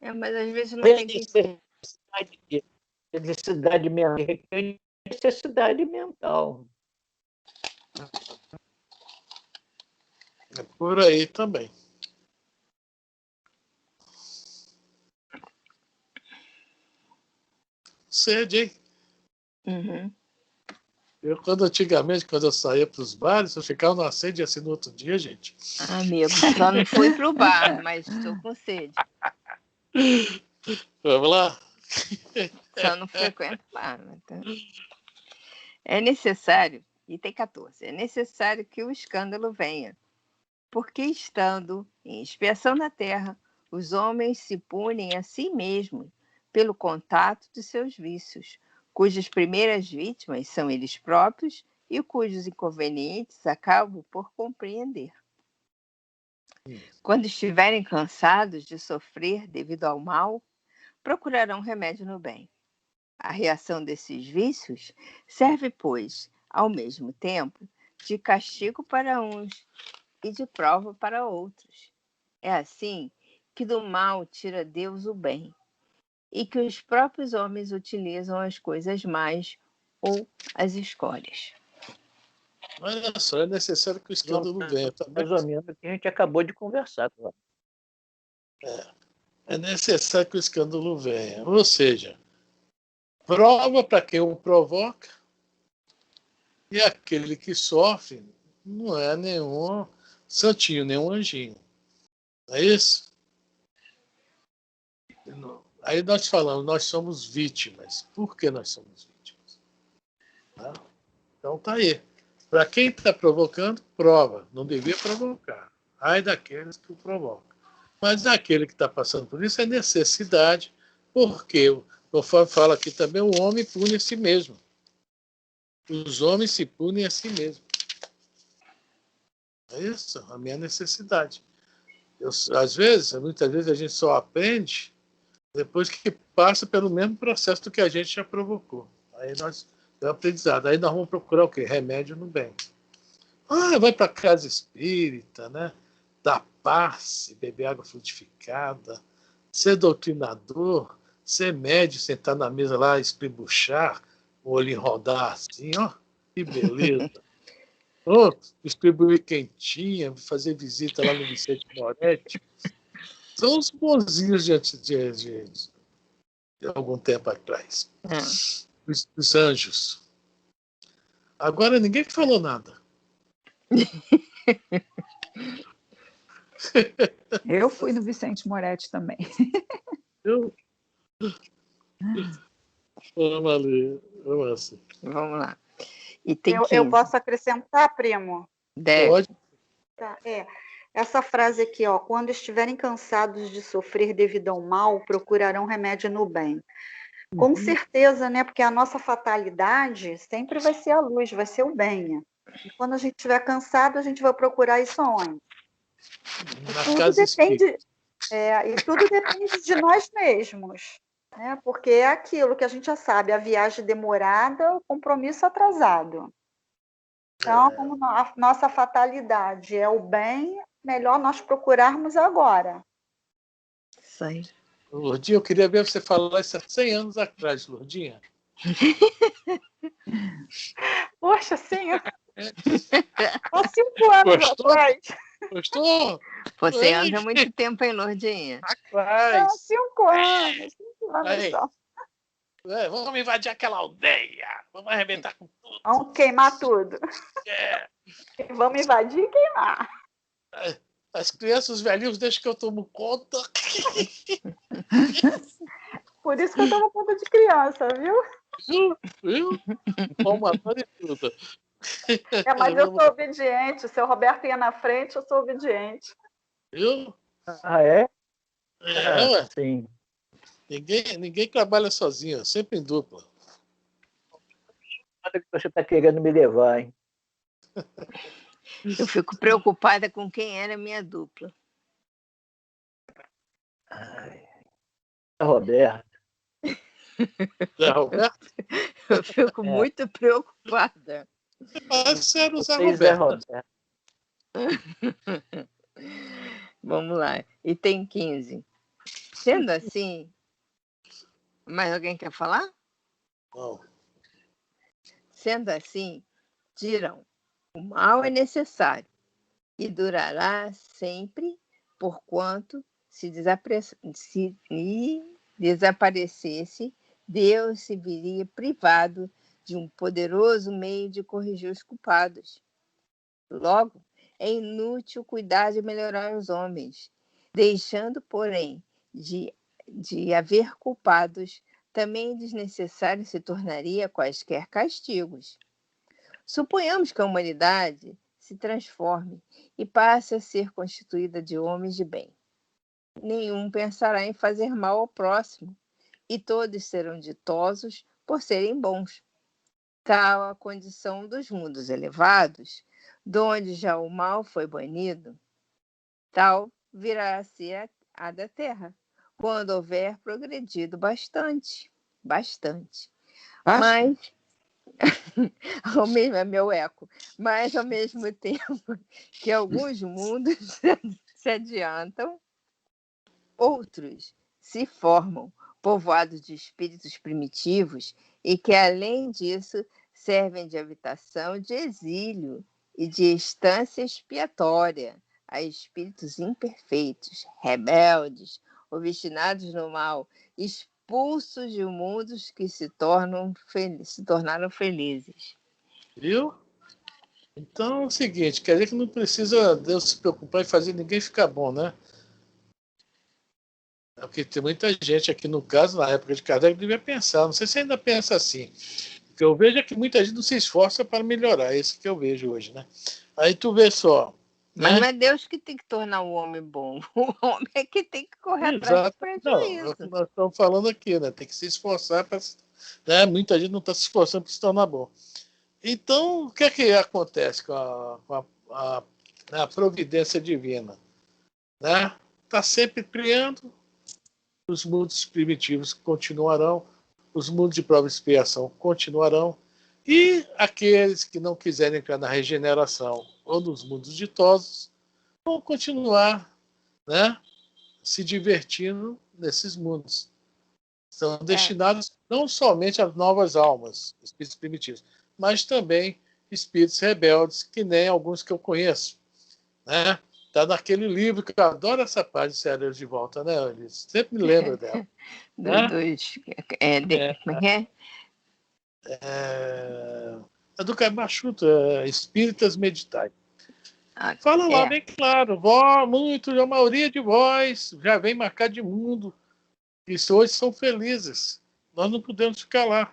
Mas às vezes não tem necessidade mental, necessidade mental. É por aí também. Sede, hein? Uhum. Antigamente, quando eu saía para os bares, eu ficava numa sede assim no outro dia, gente. Amigo, só não fui para o bar, mas estou com sede. Vamos lá? Só não frequento bar. É necessário, item 14, é necessário que o escândalo venha, porque estando em expiação na terra, os homens se punem a si mesmos pelo contato de seus vícios, cujas primeiras vítimas são eles próprios e cujos inconvenientes acabam por compreender. Quando estiverem cansados de sofrer devido ao mal, procurarão remédio no bem. A reação desses vícios serve, pois, ao mesmo tempo, de castigo para uns e de prova para outros. É assim que do mal tira Deus o bem, e que os próprios homens utilizam as coisas más ou as escórias. Olha só, é necessário que o escândalo venha. Mais ou menos o que a gente acabou de conversar. É necessário que o escândalo venha. Ou seja, prova para quem o provoca, e aquele que sofre não é nenhum santinho, nenhum anjinho. Não é isso? Aí nós falamos, nós somos vítimas. Por que nós somos vítimas? Tá? Então tá aí. Para quem está provocando, prova. Não devia provocar. Ai daqueles que o provocam. Mas aquele que está passando por isso é necessidade, porque, conforme fala aqui também, o homem pune a si mesmo. Os homens se punem a si mesmos. É isso, a minha necessidade. Muitas vezes a gente só aprende depois que passa pelo mesmo processo do que a gente já provocou. Aí nós é o aprendizado. Aí nós vamos procurar o quê? Remédio no bem. Vai para casa espírita, né? Dar passe, beber água frutificada, ser doutrinador, ser médio, sentar na mesa lá, estribuchar, o olho rodar assim, ó, que beleza. Distribuir quentinha, fazer visita lá no Vicente Moretti. São os bonzinhos de algum tempo atrás. Os anjos. Agora ninguém falou nada. Eu fui no Vicente Moretti também. Vamos lá. E tem 15. Eu posso acrescentar, primo? Deve. Tá, essa frase aqui, ó, quando estiverem cansados de sofrer devido ao mal, procurarão remédio no bem. Com certeza, né? Porque a nossa fatalidade sempre vai ser a luz, vai ser o bem. E quando a gente estiver cansado, a gente vai procurar isso onde? E tudo depende de nós mesmos, né? Porque é aquilo que a gente já sabe, a viagem demorada, o compromisso atrasado. Então, como a nossa fatalidade é o bem, melhor nós procurarmos agora. Isso aí. Lourdinha, eu queria ver você falar isso há 100 anos atrás, Lourdinha. Poxa, 100 anos. Há 5 anos atrás. Gostou? Pô, 100 anos é muito tempo, hein, Lourdinha? Há 5 anos. 5 anos só. Vamos invadir aquela aldeia. Vamos arrebentar com tudo. Vamos queimar tudo. Vamos invadir e queimar. As crianças, os velhinhos, deixam que eu tomo conta. Por isso que eu tomo conta de criança, viu? Viu? Vamos matar e tudo. Mas eu sou obediente. O seu Roberto ia na frente, eu sou obediente. Viu? É? Sim. Ninguém trabalha sozinho, sempre em dupla. Você está querendo me levar, hein? Eu fico preocupada com quem era minha dupla. Roberto. Roberto? Eu fico muito preocupada. Parece ser o Zé Roberto. Vamos lá. E tem 15. Sendo assim, mais alguém quer falar? Não. Sendo assim, dirão, o mal é necessário e durará sempre, porquanto se desaparecesse, Deus se viria privado de um poderoso meio de corrigir os culpados. Logo, é inútil cuidar de melhorar os homens, deixando, porém, de haver culpados, também desnecessário se tornaria quaisquer castigos. Suponhamos que a humanidade se transforme e passe a ser constituída de homens de bem. Nenhum pensará em fazer mal ao próximo, e todos serão ditosos por serem bons. Tal a condição dos mundos elevados, donde já o mal foi banido, tal virá a ser a da Terra, quando houver progredido bastante. Mas, é meu eco, mas ao mesmo tempo que alguns mundos se adiantam, outros se formam, povoados de espíritos primitivos e que, além disso, servem de habitação de exílio e de estância expiatória a espíritos imperfeitos, rebeldes, obstinados no mal, expulsos de mundos que se tornaram felizes. Viu? Então é o seguinte, quer dizer que não precisa Deus se preocupar em fazer ninguém ficar bom, né? Porque tem muita gente aqui, no caso, na época de Kardec, devia pensar, não sei se ainda pensa assim. O que eu vejo é que muita gente não se esforça para melhorar, é isso que eu vejo hoje, né? Aí tu vê só. Mas não é Deus que tem que tornar o homem bom, o homem é que tem que correr atrás do prejuízo. Não, nós estamos falando aqui, né? Tem que se esforçar para. Né? Muita gente não está se esforçando para se tornar bom. Então, o que é que acontece com a providência divina? Né? Está sempre criando, os mundos primitivos continuarão, os mundos de prova e expiação continuarão, e aqueles que não quiserem entrar na regeneração ou nos mundos ditosos vão continuar, né, se divertindo nesses mundos. São destinados não somente a novas almas, espíritos primitivos, mas também espíritos rebeldes, que nem alguns que eu conheço, né? Está naquele livro que eu adoro essa parte de Ceareiros de Volta, né, Elis? Sempre me lembro dela. Né? Como é que é? É do Camachuto, Espíritas Meditai. Fala lá bem claro, a maioria de vós já vem marcar de mundo, e hoje são felizes. Nós não podemos ficar lá.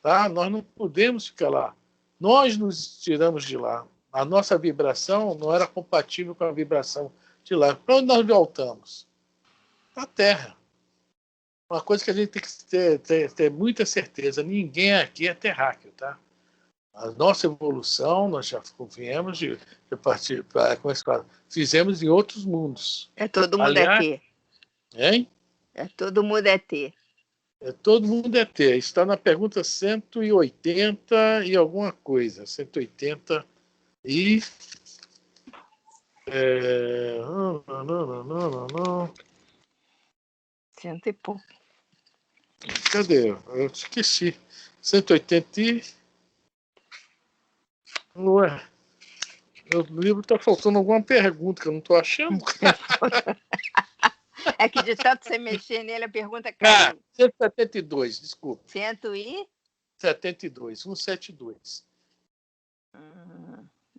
Tá? Nós não podemos ficar lá. Nós nos tiramos de lá. A nossa vibração não era compatível com a vibração de lá. Para onde nós voltamos? Para a Terra. Uma coisa que a gente tem que ter muita certeza: ninguém aqui é terráqueo, tá? A nossa evolução, nós já viemos de partir, como é que fala? Fizemos em outros mundos. Todo mundo ET. Hein? Todo mundo ET. Todo mundo ET. Está na pergunta 180 e alguma coisa. 180 e... Cento e pouco. Cadê? Eu esqueci. 180 e... Ué, meu livro está faltando alguma pergunta que eu não estou achando. É que de tanto você mexer nele, a pergunta caiu. 172, desculpa. 172, 172.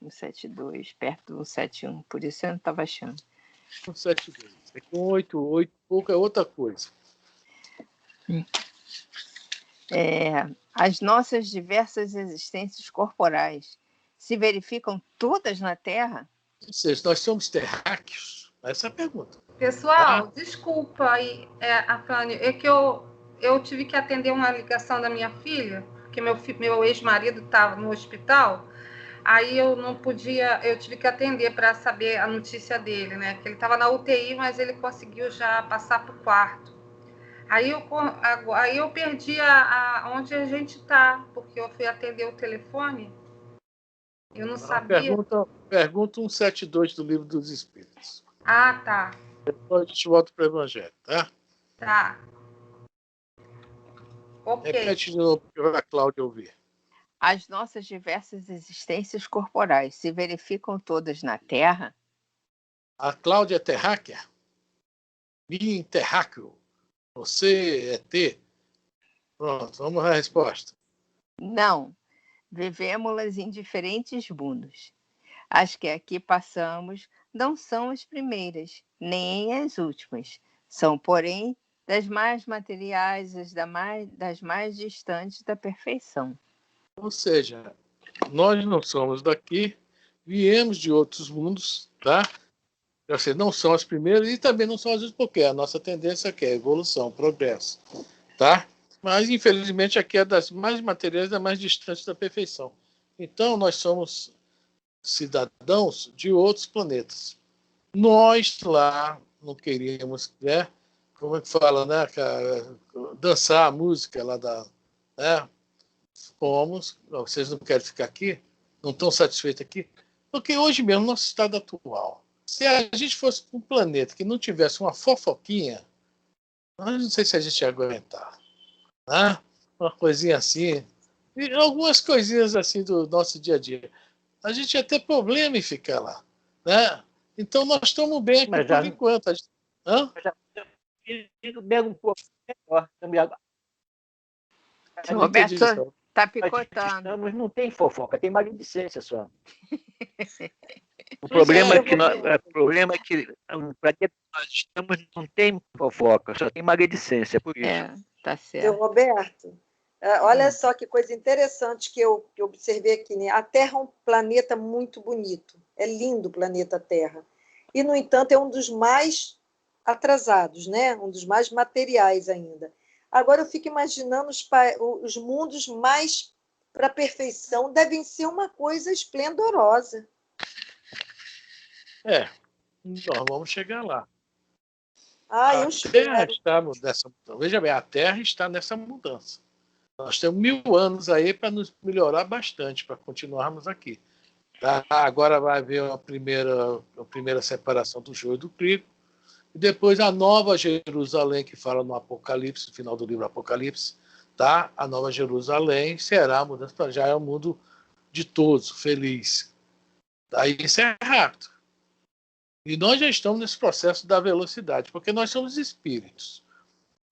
172, perto do 171, por isso eu não estava achando. 172. É com 8 pouco é outra coisa. As nossas diversas existências corporais se verificam todas na Terra? Ou seja, nós somos terráqueos? Essa é a pergunta. Pessoal, desculpa aí, Afrânio, é que eu tive que atender uma ligação da minha filha, porque meu ex-marido estava no hospital, aí eu não podia, eu tive que atender para saber a notícia dele, né? Que ele estava na UTI, mas ele conseguiu já passar para o quarto. Aí eu perdi onde a gente está, porque eu fui atender o telefone, eu não sabia. Pergunta 172 do Livro dos Espíritos. Ah, tá. Depois a gente volta para o Evangelho, tá? Tá. Ok. Repete de novo para a Cláudia ouvir. As nossas diversas existências corporais se verificam todas na Terra? A Cláudia é terráquea? Mim terráqueo? Você é T? Pronto, vamos à resposta. Não. Vivemos-las em diferentes mundos. As que aqui passamos não são as primeiras, nem as últimas. São, porém, das mais materiais, das mais distantes da perfeição. Ou seja, nós não somos daqui, viemos de outros mundos, tá? Ou seja, não são as primeiras e também não são as últimas, porque a nossa tendência aqui é evolução, progresso, tá? Mas, infelizmente, aqui é das mais materiais, das mais distantes da perfeição. Então, nós somos cidadãos de outros planetas. Nós lá não queríamos, né? Como é que fala, né? Dançar a música lá da... Né? Fomos, vocês não querem ficar aqui? Não estão satisfeitos aqui? Porque hoje mesmo, nosso estado atual, se a gente fosse para um planeta que não tivesse uma fofoquinha, eu não sei se a gente ia aguentar. Né? Uma coisinha assim, e algumas coisinhas assim do nosso dia a dia. A gente ia ter problema em ficar lá. Né? Então, nós estamos bem aqui por enquanto. Bem um pouco melhor. Roberto está picotando. Não tem fofoca, tem maledicência só. O problema é que o planeta que nós estamos não tem fofoca, só tem maledicência, por isso. Tá certo. Seu Roberto, olha só que coisa interessante que eu observei aqui, né? A Terra é um planeta muito bonito, é lindo o planeta Terra. E, no entanto, é um dos mais atrasados, né? Um dos mais materiais ainda. Agora eu fico imaginando os mundos mais para a perfeição devem ser uma coisa esplendorosa. Nós vamos chegar lá. Eu espero. Veja bem, a Terra está nessa mudança. Nós temos 1000 anos aí para nos melhorar bastante, para continuarmos aqui. Tá? Agora vai haver a primeira separação do joio e do trigo, e depois a Nova Jerusalém, que fala no Apocalipse, no final do livro Apocalipse, tá? A Nova Jerusalém será a mudança, já é o mundo de todos, feliz. Aí isso é rápido. E nós já estamos nesse processo da velocidade, porque nós somos espíritos.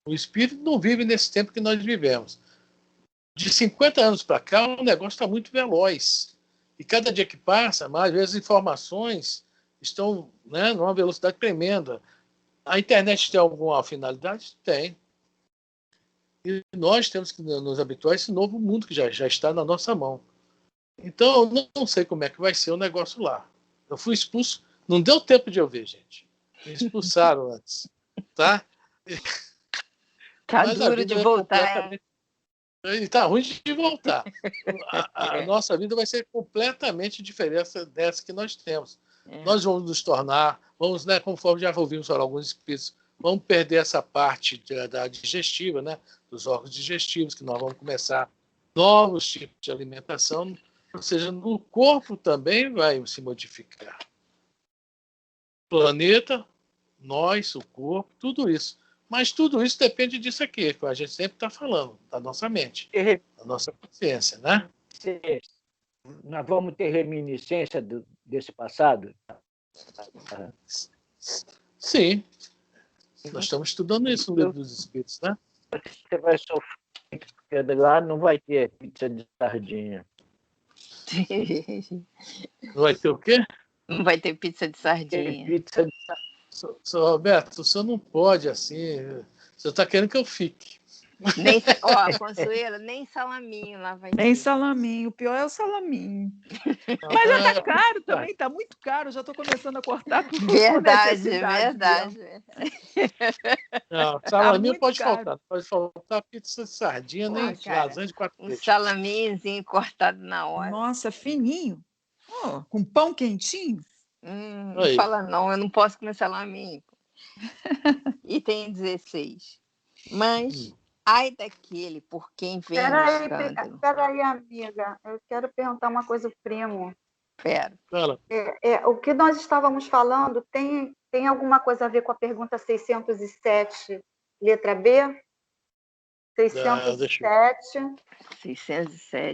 O espírito não vive nesse tempo que nós vivemos. De 50 anos para cá, o negócio está muito veloz. E cada dia que passa, mais vezes as informações estão, né, numa velocidade tremenda. A internet tem alguma finalidade? Tem. E nós temos que nos habituar a esse novo mundo que já está na nossa mão. Então, eu não sei como é que vai ser o negócio lá. Eu fui expulso, não deu tempo de eu ver, gente. Me expulsaram antes. Tá? Tá Mas duro de voltar. E tá ruim de voltar. A nossa vida vai ser completamente diferente dessa que nós temos. Nós vamos nos tornar, vamos, né, conforme já ouvimos falar alguns espíritos, vamos perder essa parte da digestiva, né, dos órgãos digestivos, que nós vamos começar novos tipos de alimentação, ou seja, no corpo também vai se modificar. O planeta, nós, o corpo, tudo isso. Mas tudo isso depende disso aqui, que a gente sempre está falando, da nossa mente, da nossa consciência, né? Nós vamos ter reminiscência desse passado? Sim. Nós estamos estudando isso no livro dos Espíritos, né? Você vai sofrer, porque lá não vai ter pizza de sardinha. Não vai ter o quê? Não vai ter pizza de sardinha. Pizza de sardinha. Sr. Roberto, o senhor não pode assim. O senhor está querendo que eu fique. Nem, Consuelo, nem salaminho lá vai ter. Nem salaminho, o pior é o salaminho. Mas já tá caro também, tá muito caro, já estou começando a cortar por Verdade, necessidade. verdade. Não, salaminho muito pode caro. faltar. Não pode faltar pizza de sardinha, nem cara, lasanha de 4 Um peixes. salaminhozinho cortado na hora. Nossa, fininho. Oh, com pão quentinho. Não fala não, eu não posso comer salaminho. Item 16. Mas, ai daquele por quem vem no escândalo. Peraí, amiga. Eu quero perguntar uma coisa ao primo. Pera. O que nós estávamos falando tem alguma coisa a ver com a pergunta 607, letra B? 607.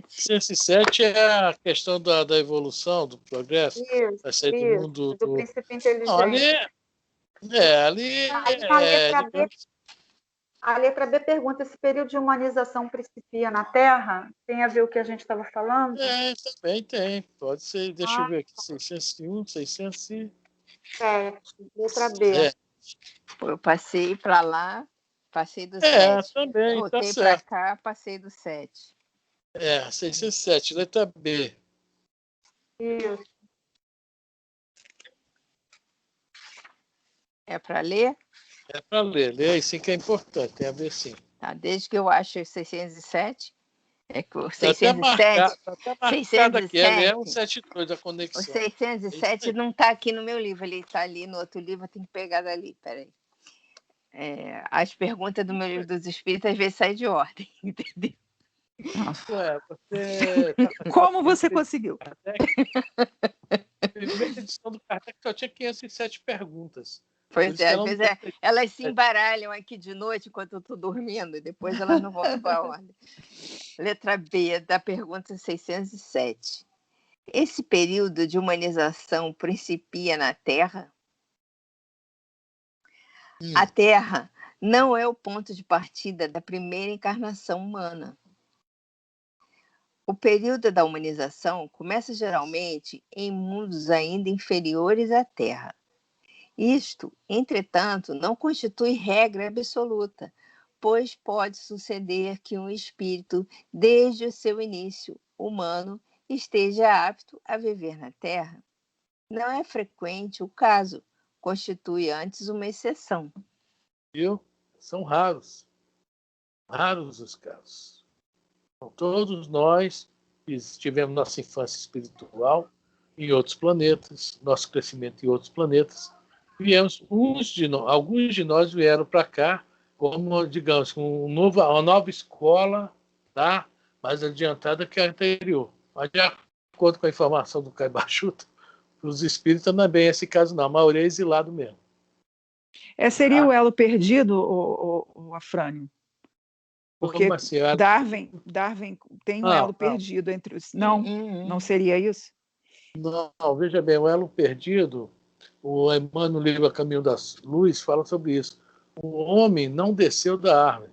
607 é a questão da evolução, do progresso. Isso, vai sair do mundo do princípio inteligente. A letra B pergunta: esse período de humanização principia na Terra? Tem a ver com o que a gente estava falando? Também tem. Pode ser, deixa eu ver aqui, 601, 607. Letra B. Eu passei para lá, passei do 7. Também, voltei tá para cá, passei do 7. 607, letra B. Isso. É para ler? É para ler. Lê aí sim que é importante, tem a ver sim. Tá, desde que eu acho 607, é que o Tá 607... até marcado aqui, é 172 a conexão. O 607 não está aqui no meu livro, ele está ali no outro livro, eu tenho que pegar dali, peraí. As perguntas do meu livro dos Espíritos às vezes saem de ordem, entendeu? Como você conseguiu? A primeira edição do Kardec só tinha 507 perguntas. Pois é, às vezes elas se embaralham aqui de noite enquanto eu estou dormindo, e depois elas não voltam para a ordem. Letra B da pergunta 607. Esse período de humanização principia na Terra? A Terra não é o ponto de partida da primeira encarnação humana. O período da humanização começa geralmente em mundos ainda inferiores à Terra. Isto, entretanto, não constitui regra absoluta, pois pode suceder que um espírito, desde o seu início humano, esteja apto a viver na Terra. Não é frequente o caso, constitui antes uma exceção. Viu? São raros. Raros os casos. Então, todos nós que tivemos nossa infância espiritual em outros planetas, nosso crescimento em outros planetas, viemos, alguns de nós vieram para cá como, digamos, com uma nova escola, tá? Mais adiantada que a anterior. Mas, de acordo com a informação do Caio Bachuto, os espíritas não é bem esse caso, não. A maioria é exilado mesmo. Seria o elo perdido, o Afrânio? Porque assim? Darwin tem um elo perdido entre os... Não seria isso? Não, veja bem, o elo perdido O Emmanuel, no livro A Caminho da Luz, fala sobre isso. O homem não desceu da árvore.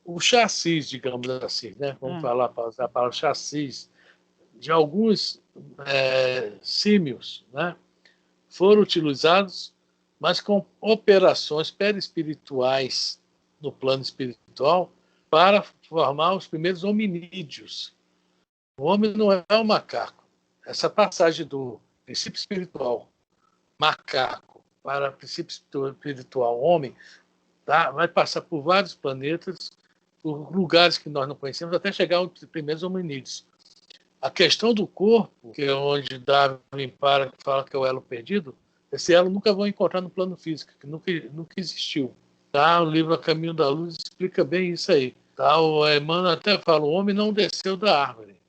O chassis, digamos assim, né? Vamos falar para usar a palavra chassis, de alguns símios, né? Foram utilizados, mas com operações perispirituais no plano espiritual para formar os primeiros hominídeos. O homem não é um macaco. Essa passagem do princípio espiritual macaco para princípio espiritual homem, tá? Vai passar por vários planetas, por lugares que nós não conhecemos, até chegar aos primeiros hominídeos. A questão do corpo, que é onde Darwin fala que é o elo perdido, esse elo nunca vão encontrar no plano físico, que nunca existiu. Tá? O livro A Caminho da Luz explica bem isso aí. Tá? O Emmanuel até fala, o homem não desceu da árvore.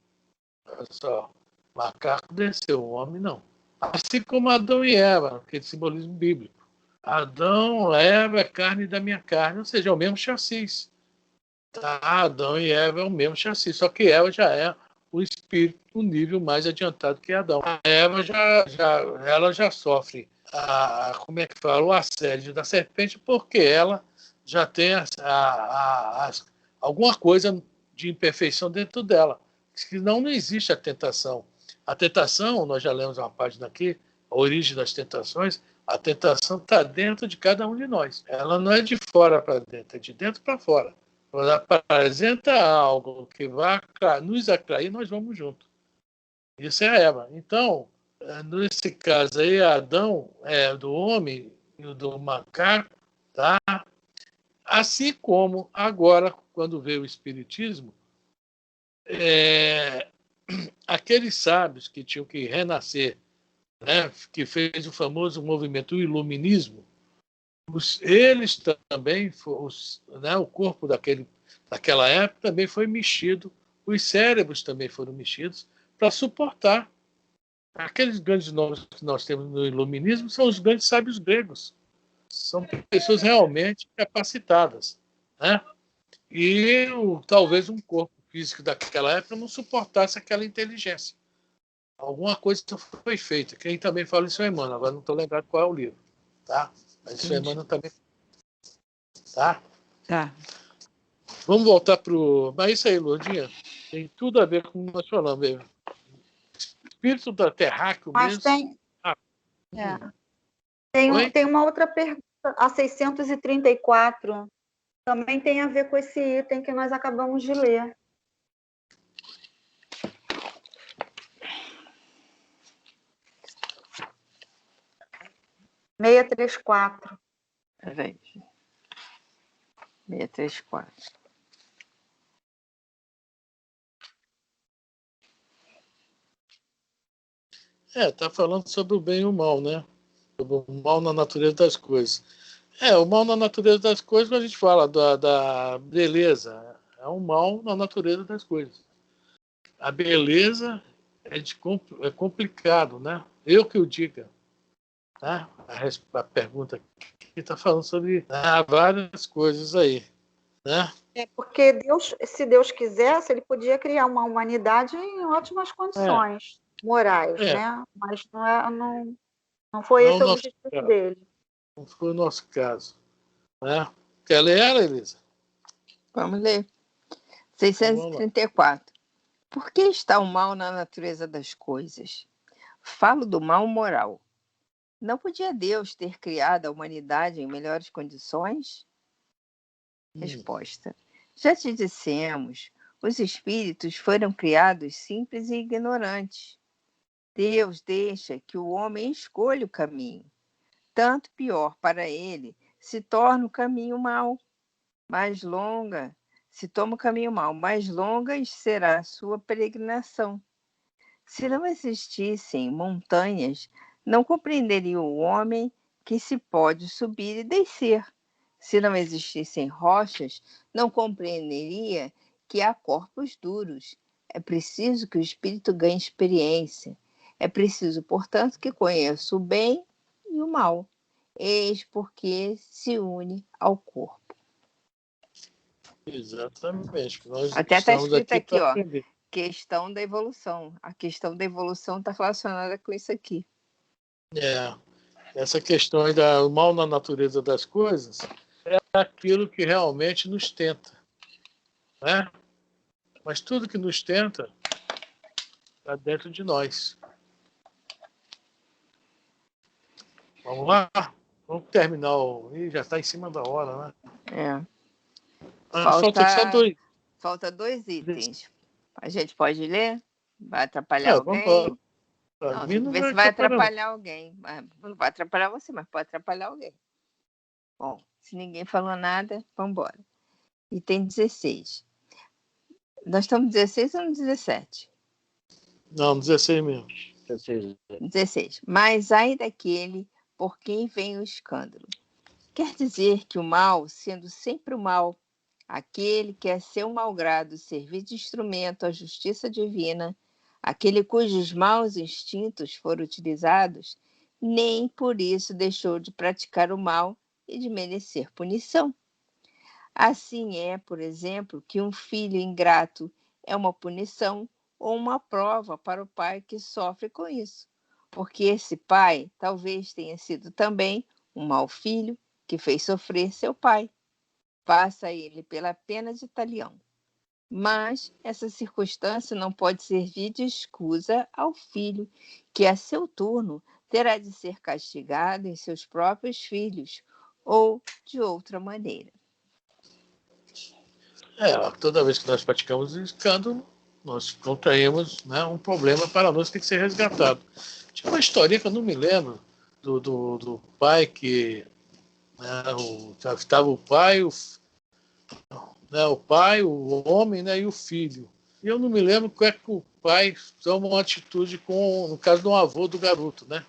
Olha só, o macaco desceu, o homem não. Assim como Adão e Eva, aquele simbolismo bíblico. Adão, Eva é carne da minha carne, ou seja, é o mesmo chassis. Tá? Adão e Eva é o mesmo chassi, só que Eva já é o espírito um nível mais adiantado que Adão. A Eva ela já sofre como é que fala, o assédio da serpente, porque ela já tem alguma coisa de imperfeição dentro dela. Senão não existe a tentação. A tentação, nós já lemos uma página aqui, a origem das tentações, a tentação está dentro de cada um de nós. Ela não é de fora para dentro, é de dentro para fora. Quando apresenta algo que vai nos atrair, nós vamos junto. Isso é a Eva. Então, nesse caso aí, Adão é do homem e do macaco, tá? Assim como agora, quando veio o Espiritismo, aqueles sábios que tinham que renascer, né, que fez o famoso movimento do iluminismo, eles também, né, o corpo daquela época também foi mexido, os cérebros também foram mexidos para suportar. Aqueles grandes nomes que nós temos no iluminismo são os grandes sábios gregos. São pessoas realmente capacitadas, né? E talvez um corpo físico daquela época não suportasse aquela inteligência. Alguma coisa foi feita. Quem também fala isso é Emmanuel. Agora não estou lembrado qual é o livro. Tá? Mas isso é Emmanuel também. Tá? Tá. Vamos voltar para o... Mas isso aí, Lourdinha, tem tudo a ver com o que nós falamos mesmo. Espírito da terráqueo mesmo. Tem uma outra pergunta, a 634. Também tem a ver com esse item que nós acabamos de ler. Meia 34. 634. Está falando sobre o bem e o mal, né? Sobre o mal na natureza das coisas. O mal na natureza das coisas, quando a gente fala da beleza, é um mal na natureza das coisas. A beleza é complicado, né? Eu que o diga. Né? A pergunta aqui está falando sobre várias coisas aí. Né? Porque Deus, se Deus quisesse, ele podia criar uma humanidade em ótimas condições morais, né? Mas não foi esse o objetivo dele. Não foi o nosso caso. Né? Quer ler ela, Elisa? Vamos ler. 634. Por que está o mal na natureza das coisas? Falo do mal moral. Não podia Deus ter criado a humanidade em melhores condições? Resposta. Já te dissemos, os espíritos foram criados simples e ignorantes. Deus deixa que o homem escolha o caminho. Tanto pior para ele se torna o caminho mau. Se toma o caminho mau, mais longa será a sua peregrinação. Se não existissem montanhas, não compreenderia o homem que se pode subir e descer. Se não existissem rochas, não compreenderia que há corpos duros. É preciso que o espírito ganhe experiência. É preciso, portanto, que conheça o bem e o mal. Eis porque se une ao corpo. Exatamente. Nós até está escrito aqui, ó, aprender. Questão da evolução. A questão da evolução está relacionada com isso aqui. essa questão aí do mal na natureza das coisas é aquilo que realmente nos tenta, né? Mas tudo que nos tenta está dentro de nós. Vamos lá? Vamos terminar. Ih, já está em cima da hora, né? Falta só dois. Falta 2 itens. A gente pode ler? Vai atrapalhar alguém? Não, tem que ver se vai atrapalhar alguém. Não vai atrapalhar você, mas pode atrapalhar alguém. Bom, se ninguém falou nada, vamos embora. Item 16. Nós estamos no 16 ou no 17? Não, 16 mesmo. 16. Mas ai daquele por quem vem o escândalo. Quer dizer que o mal, sendo sempre o mal, aquele que é seu malgrado servir de instrumento à justiça divina, aquele cujos maus instintos foram utilizados, nem por isso deixou de praticar o mal e de merecer punição. Assim é, por exemplo, que um filho ingrato é uma punição ou uma prova para o pai que sofre com isso, porque esse pai talvez tenha sido também um mau filho que fez sofrer seu pai. Passa ele pela pena de talião. Mas essa circunstância não pode servir de escusa ao filho, que a seu turno terá de ser castigado em seus próprios filhos ou de outra maneira. Toda vez que nós praticamos escândalo, nós contraímos, né, um problema para nós que tem que ser resgatado. Tinha uma historinha que eu não me lembro do pai que estava o pai, o pai, o homem, né, e o filho. E eu não me lembro como é que o pai toma uma atitude no caso do avô do garoto, né?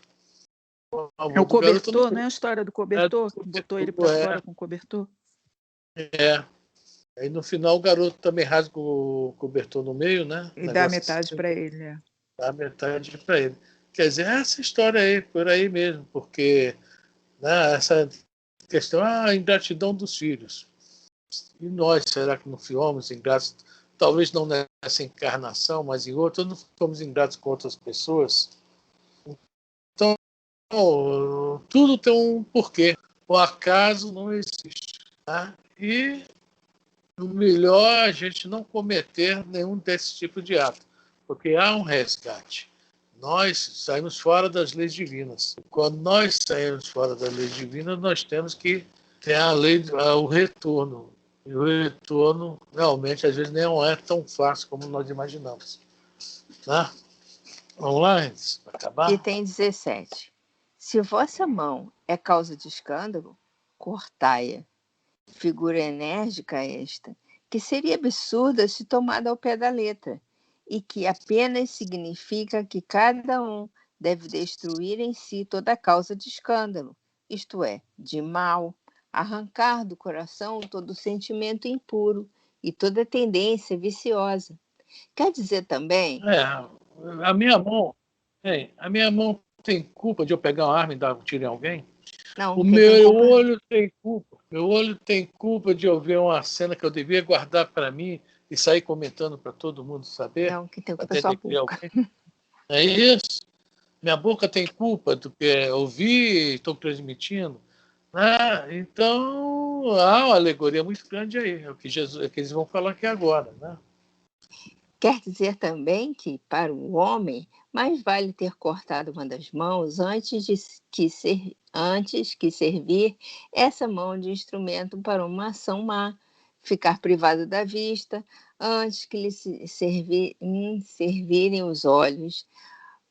O cobertor, né? A história do cobertor, que botou ele para fora com o cobertor. Aí no final o garoto também rasga o cobertor no meio, né? E dá metade para ele. Dá metade para ele. Quer dizer, essa história aí, por aí mesmo, porque, né, essa questão, a ingratidão dos filhos. E nós, será que não fomos ingratos? Talvez não nessa encarnação, mas em outras, não fomos ingratos com outras pessoas. Então, tudo tem um porquê. O acaso não existe. Tá? E o melhor é a gente não cometer nenhum desse tipo de ato, porque há um resgate. Nós saímos fora das leis divinas. Quando nós saímos fora das leis divinas, nós temos que ter o retorno. E o retorno, realmente, às vezes, não é tão fácil como nós imaginamos. Tá? Vamos lá, antes, para acabar? Item 17. Se vossa mão é causa de escândalo, cortai-a. Figura enérgica esta, que seria absurda se tomada ao pé da letra, e que apenas significa que cada um deve destruir em si toda causa de escândalo, isto é, de mal, arrancar do coração todo sentimento impuro e toda tendência viciosa. Quer dizer também... A minha mão tem culpa de eu pegar uma arma e dar um tiro em alguém? Não, o meu olho tem culpa. Meu olho tem culpa de eu ver uma cena que eu devia guardar para mim e sair comentando para todo mundo saber? Não, que tem culpa é só a boca. É isso? Minha boca tem culpa do que eu vi e estou transmitindo? Então, há uma alegoria muito grande aí. É o que eles vão falar aqui agora, né? Quer dizer também que, para o homem, mais vale ter cortado uma das mãos antes que servir essa mão de instrumento para uma ação má, ficar privado da vista, antes que lhe servirem os olhos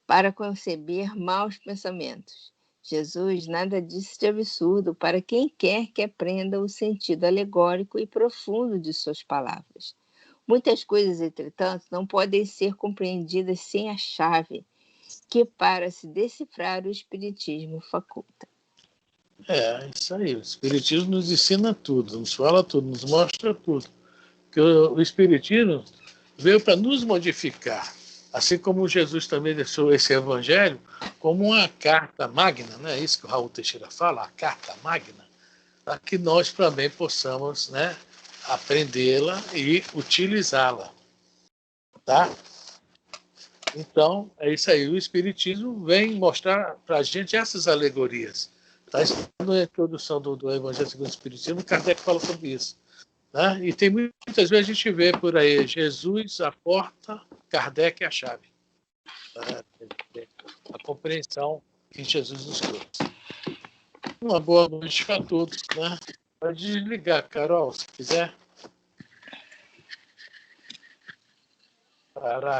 para conceber maus pensamentos. Jesus nada disse de absurdo para quem quer que aprenda o sentido alegórico e profundo de suas palavras. Muitas coisas, entretanto, não podem ser compreendidas sem a chave que, para se decifrar, o Espiritismo faculta. Isso aí. O Espiritismo nos ensina tudo, nos fala tudo, nos mostra tudo. Porque o Espiritismo veio para nos modificar. Assim como Jesus também deixou esse Evangelho como uma carta magna, não é isso que o Raul Teixeira fala, a carta magna, para que nós também possamos, né, aprendê-la e utilizá-la. Tá? Então, é isso aí. O Espiritismo vem mostrar para a gente essas alegorias. Está na introdução do Evangelho segundo o Espiritismo, Kardec fala sobre isso. Né? E tem muitas vezes a gente vê por aí, Jesus a porta, Kardec a chave. A compreensão que Jesus nos trouxe. Uma boa noite a todos. Né? Pode desligar, Carol, se quiser. Parar.